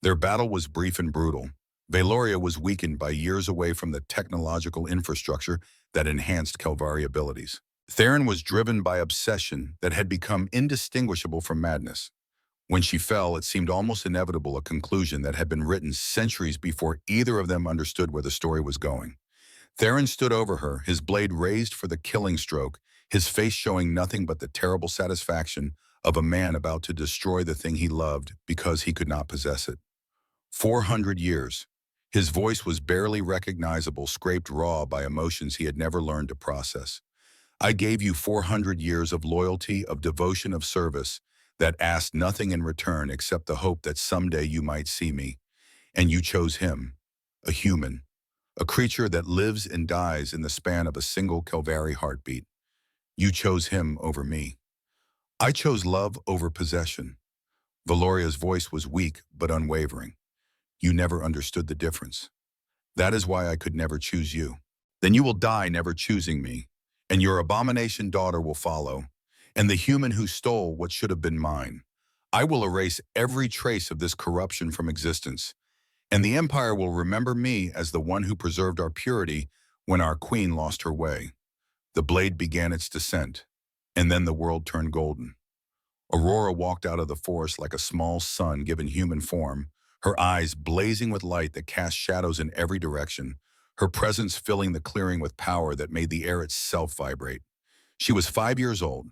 S1: Their battle was brief and brutal. Valoria was weakened by years away from the technological infrastructure that enhanced Calvari abilities. Theron was driven by obsession that had become indistinguishable from madness. When she fell, it seemed almost inevitable, a conclusion that had been written centuries before either of them understood where the story was going. Theron stood over her, his blade raised for the killing stroke, his face showing nothing but the terrible satisfaction of a man about to destroy the thing he loved because he could not possess it. 400 years. His voice was barely recognizable, scraped raw by emotions he had never learned to process. I gave you 400 years of loyalty, of devotion, of service that asked nothing in return except the hope that someday you might see me. And you chose him, a human, a creature that lives and dies in the span of a single Calvari heartbeat. You chose him over me. I chose love over possession. Valoria's voice was weak but unwavering. You never understood the difference. That is why I could never choose you. Then you will die never choosing me, and your abomination daughter will follow, and the human who stole what should have been mine. I will erase every trace of this corruption from existence, and the Empire will remember me as the one who preserved our purity when our queen lost her way. The blade began its descent, and then the world turned golden. Aurora walked out of the forest like a small sun given human form, her eyes blazing with light that cast shadows in every direction, her presence filling the clearing with power that made the air itself vibrate. She was 5 years old.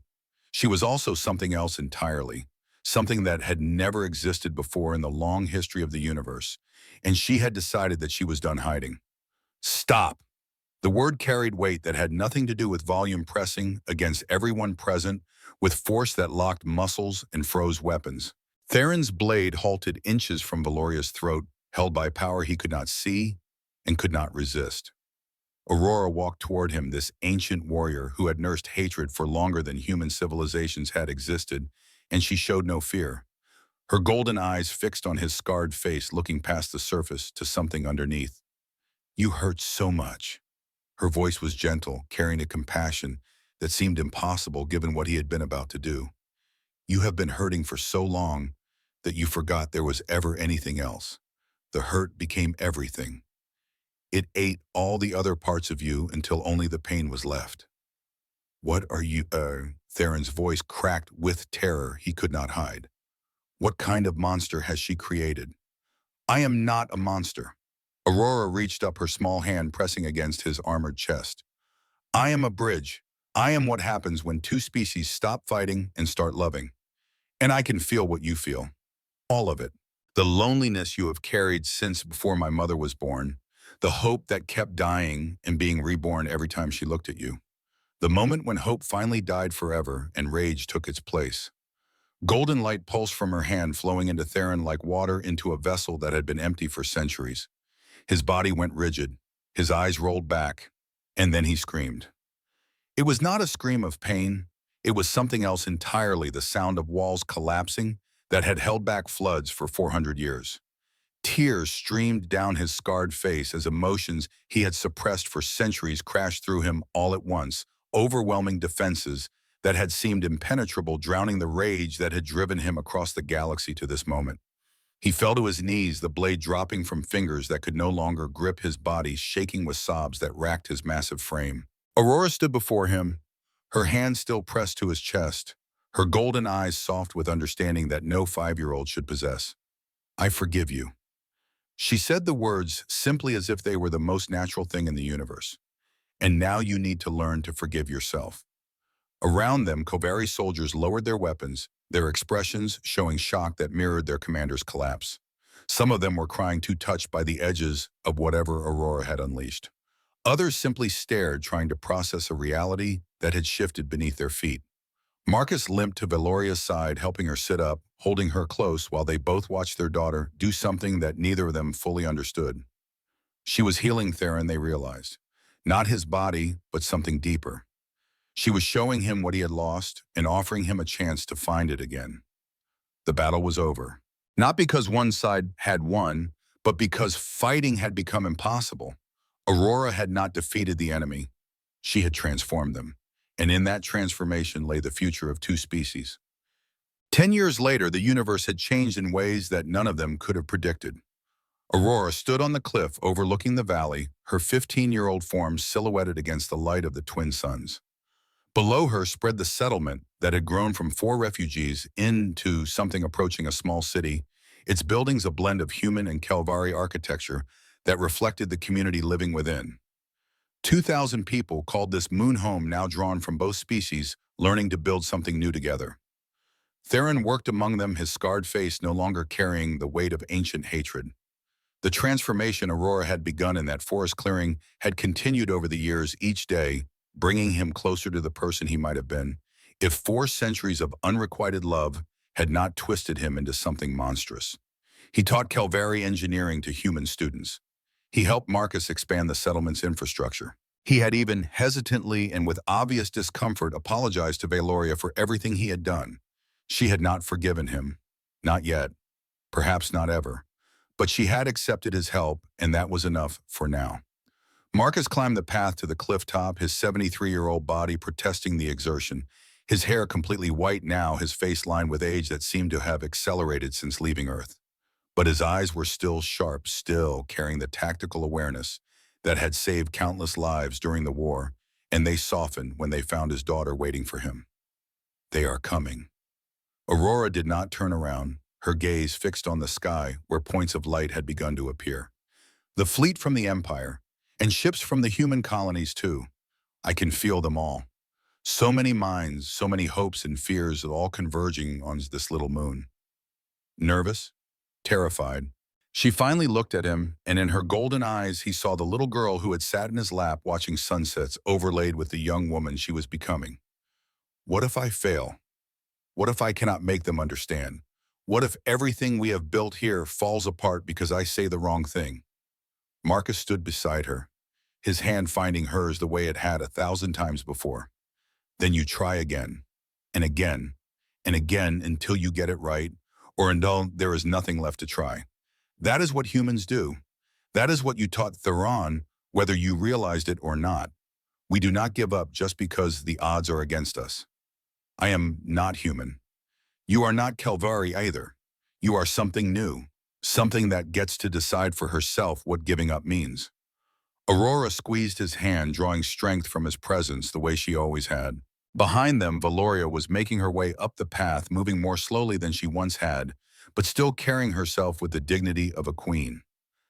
S1: She was also something else entirely, something that had never existed before in the long history of the universe, and she had decided that she was done hiding. Stop! The word carried weight that had nothing to do with volume, pressing against everyone present with force that locked muscles and froze weapons. Theron's blade halted inches from Valoria's throat, held by power he could not see and could not resist. Aurora walked toward him, this ancient warrior who had nursed hatred for longer than human civilizations had existed, and she showed no fear. Her golden eyes fixed on his scarred face, looking past the surface to something underneath. You hurt so much. Her voice was gentle, carrying a compassion that seemed impossible given what he had been about to do. You have been hurting for so long that you forgot there was ever anything else. The hurt became everything. It ate all the other parts of you until only the pain was left. What are you, Theron's voice cracked with terror he could not hide. What kind of monster has she created? I am not a monster. Aurora reached up, her small hand pressing against his armored chest. I am a bridge. I am what happens when two species stop fighting and start loving. And I can feel what you feel. All of it. The loneliness you have carried since before my mother was born. The hope that kept dying and being reborn every time she looked at you. The moment when hope finally died forever and rage took its place. Golden light pulsed from her hand, flowing into Theron like water into a vessel that had been empty for centuries. His body went rigid, his eyes rolled back, and then he screamed. It was not a scream of pain. It was something else entirely, the sound of walls collapsing that had held back floods for 400 years. Tears streamed down his scarred face as emotions he had suppressed for centuries crashed through him all at once, overwhelming defenses that had seemed impenetrable, drowning the rage that had driven him across the galaxy to this moment. He fell to his knees, the blade dropping from fingers that could no longer grip his body, shaking with sobs that racked his massive frame. Aurora stood before him, her hand still pressed to his chest, her golden eyes soft with understanding that no 5-year-old should possess. I forgive you. She said the words simply as if they were the most natural thing in the universe. And now you need to learn to forgive yourself. Around them, Kovari soldiers lowered their weapons, their expressions showing shock that mirrored their commander's collapse. Some of them were crying too touched by the edges of whatever Aurora had unleashed. Others simply stared, trying to process a reality that had shifted beneath their feet. Marcus limped to Valoria's side, helping her sit up, holding her close while they both watched their daughter do something that neither of them fully understood. She was healing Theron, they realized. Not his body, but something deeper. She was showing him what he had lost and offering him a chance to find it again. The battle was over. Not because one side had won, but because fighting had become impossible. Aurora had not defeated the enemy. She had transformed them. And in that transformation lay the future of two species. 10 years later, the universe had changed in ways that none of them could have predicted. Aurora stood on the cliff overlooking the valley, her 15-year-old form silhouetted against the light of the twin suns. Below her spread the settlement that had grown from 4 refugees into something approaching a small city, its buildings a blend of human and Kalvari architecture that reflected the community living within. 2,000 people called this moon home, now drawn from both species, learning to build something new together. Theron worked among them, his scarred face no longer carrying the weight of ancient hatred. The transformation Aurora had begun in that forest clearing had continued over the years, each day, bringing him closer to the person he might have been, if 4 centuries of unrequited love had not twisted him into something monstrous. He taught Kalvari engineering to human students. He helped Marcus expand the settlement's infrastructure. He had even hesitantly and with obvious discomfort apologized to Valoria for everything he had done. She had not forgiven him. Not yet. Perhaps not ever. But she had accepted his help, and that was enough for now. Marcus climbed the path to the cliff top, his 73-year-old body protesting the exertion, his hair completely white now, his face lined with age that seemed to have accelerated since leaving Earth. But his eyes were still sharp, still carrying the tactical awareness that had saved countless lives during the war, and they softened when they found his daughter waiting for him. They are coming. Aurora did not turn around, her gaze fixed on the sky where points of light had begun to appear. The fleet from the Empire, and ships from the human colonies too. I can feel them all. So many minds, so many hopes and fears, all converging on this little moon. Nervous? Terrified. She finally looked at him, and in her golden eyes he saw the little girl who had sat in his lap watching sunsets overlaid with the young woman she was becoming. What if I fail? What if I cannot make them understand? What if everything we have built here falls apart because I say the wrong thing? Marcus stood beside her, his hand finding hers the way it had 1,000 times before. Then you try again, and again, and again until you get it right, or until there is nothing left to try. That is what humans do. That is what you taught Theron, whether you realized it or not. We do not give up just because the odds are against us. I am not human. You are not Kalvari either. You are something new, something that gets to decide for herself what giving up means. Aurora squeezed his hand, drawing strength from his presence the way she always had. Behind them, Valoria was making her way up the path, moving more slowly than she once had, but still carrying herself with the dignity of a queen.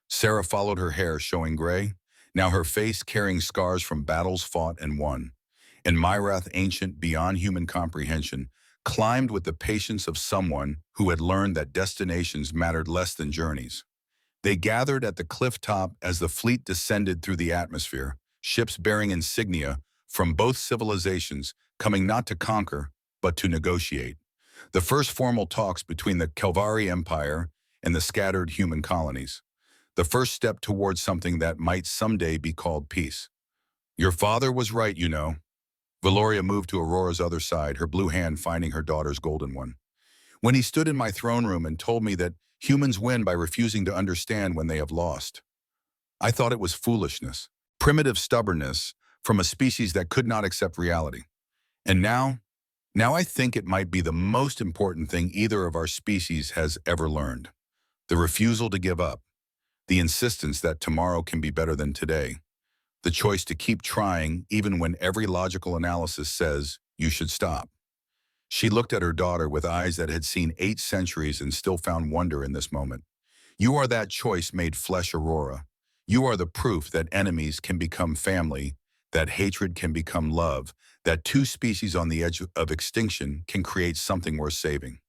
S1: Sarah followed, her hair showing gray, now her face carrying scars from battles fought and won. And Myrath, ancient beyond human comprehension, climbed with the patience of someone who had learned that destinations mattered less than journeys. They gathered at the cliff top as the fleet descended through the atmosphere, ships bearing insignia from both civilizations, coming not to conquer, but to negotiate. The first formal talks between the Kalvari Empire and the scattered human colonies. The first step towards something that might someday be called peace. Your father was right, you know. Valoria moved to Aurora's other side, her blue hand finding her daughter's golden one. When he stood in my throne room and told me that humans win by refusing to understand when they have lost. I thought it was foolishness, primitive stubbornness from a species that could not accept reality. And now I think it might be the most important thing either of our species has ever learned. The refusal to give up, the insistence that tomorrow can be better than today, the choice to keep trying even when every logical analysis says you should stop. She looked at her daughter with eyes that had seen 8 centuries and still found wonder in this moment. You are that choice made flesh, Aurora. You are the proof that enemies can become family, that hatred can become love, that two species on the edge of extinction can create something worth saving.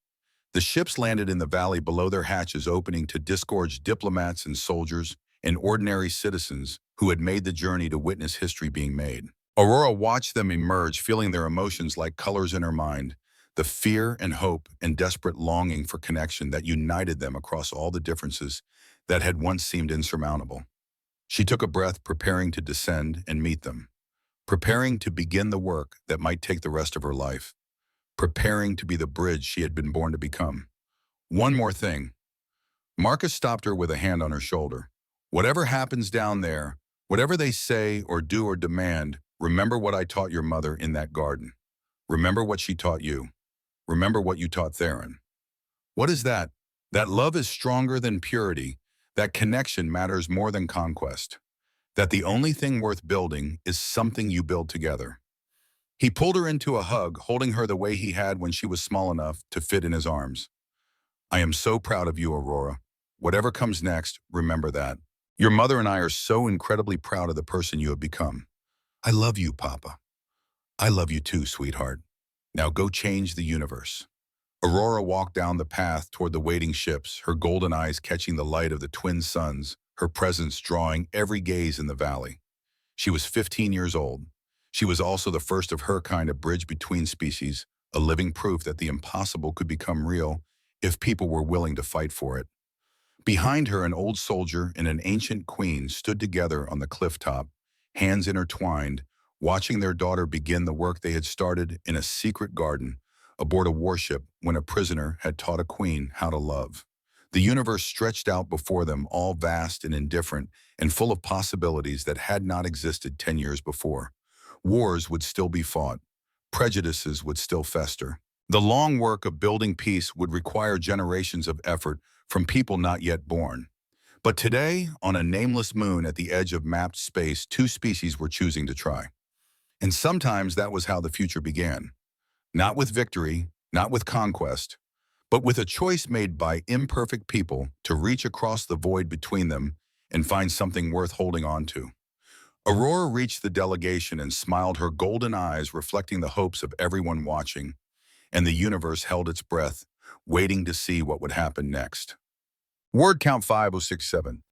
S1: The ships landed in the valley below, their hatches opening to disgorge diplomats and soldiers and ordinary citizens who had made the journey to witness history being made. Aurora watched them emerge, feeling their emotions like colors in her mind, the fear and hope and desperate longing for connection that united them across all the differences that had once seemed insurmountable. She took a breath, preparing to descend and meet them, preparing to begin the work that might take the rest of her life, preparing to be the bridge she had been born to become. One more thing. Marcus stopped her with a hand on her shoulder. Whatever happens down there, whatever they say or do or demand, remember what I taught your mother in that garden. Remember what she taught you. Remember what you taught Theron. What is that? That love is stronger than purity, that connection matters more than conquest, that the only thing worth building is something you build together. He pulled her into a hug, holding her the way he had when she was small enough to fit in his arms. I am so proud of you, Aurora. Whatever comes next, remember that. Your mother and I are so incredibly proud of the person you have become. I love you, Papa. I love you too, sweetheart. Now go change the universe. Aurora walked down the path toward the waiting ships, her golden eyes catching the light of the twin suns, her presence drawing every gaze in the valley. She was 15 years old. She was also the first of her kind to bridge between species, a living proof that the impossible could become real if people were willing to fight for it. Behind her, an old soldier and an ancient queen stood together on the cliff top, hands intertwined, watching their daughter begin the work they had started in a secret garden aboard a warship when a prisoner had taught a queen how to love. The universe stretched out before them, all vast and indifferent and full of possibilities that had not existed 10 years before. Wars would still be fought. Prejudices would still fester. The long work of building peace would require generations of effort from people not yet born. But today, on a nameless moon at the edge of mapped space, two species were choosing to try. And sometimes that was how the future began. Not with victory, not with conquest, but with a choice made by imperfect people to reach across the void between them and find something worth holding on to. Aurora reached the delegation and smiled, her golden eyes reflecting the hopes of everyone watching, and the universe held its breath, waiting to see what would happen next. Word count 5067.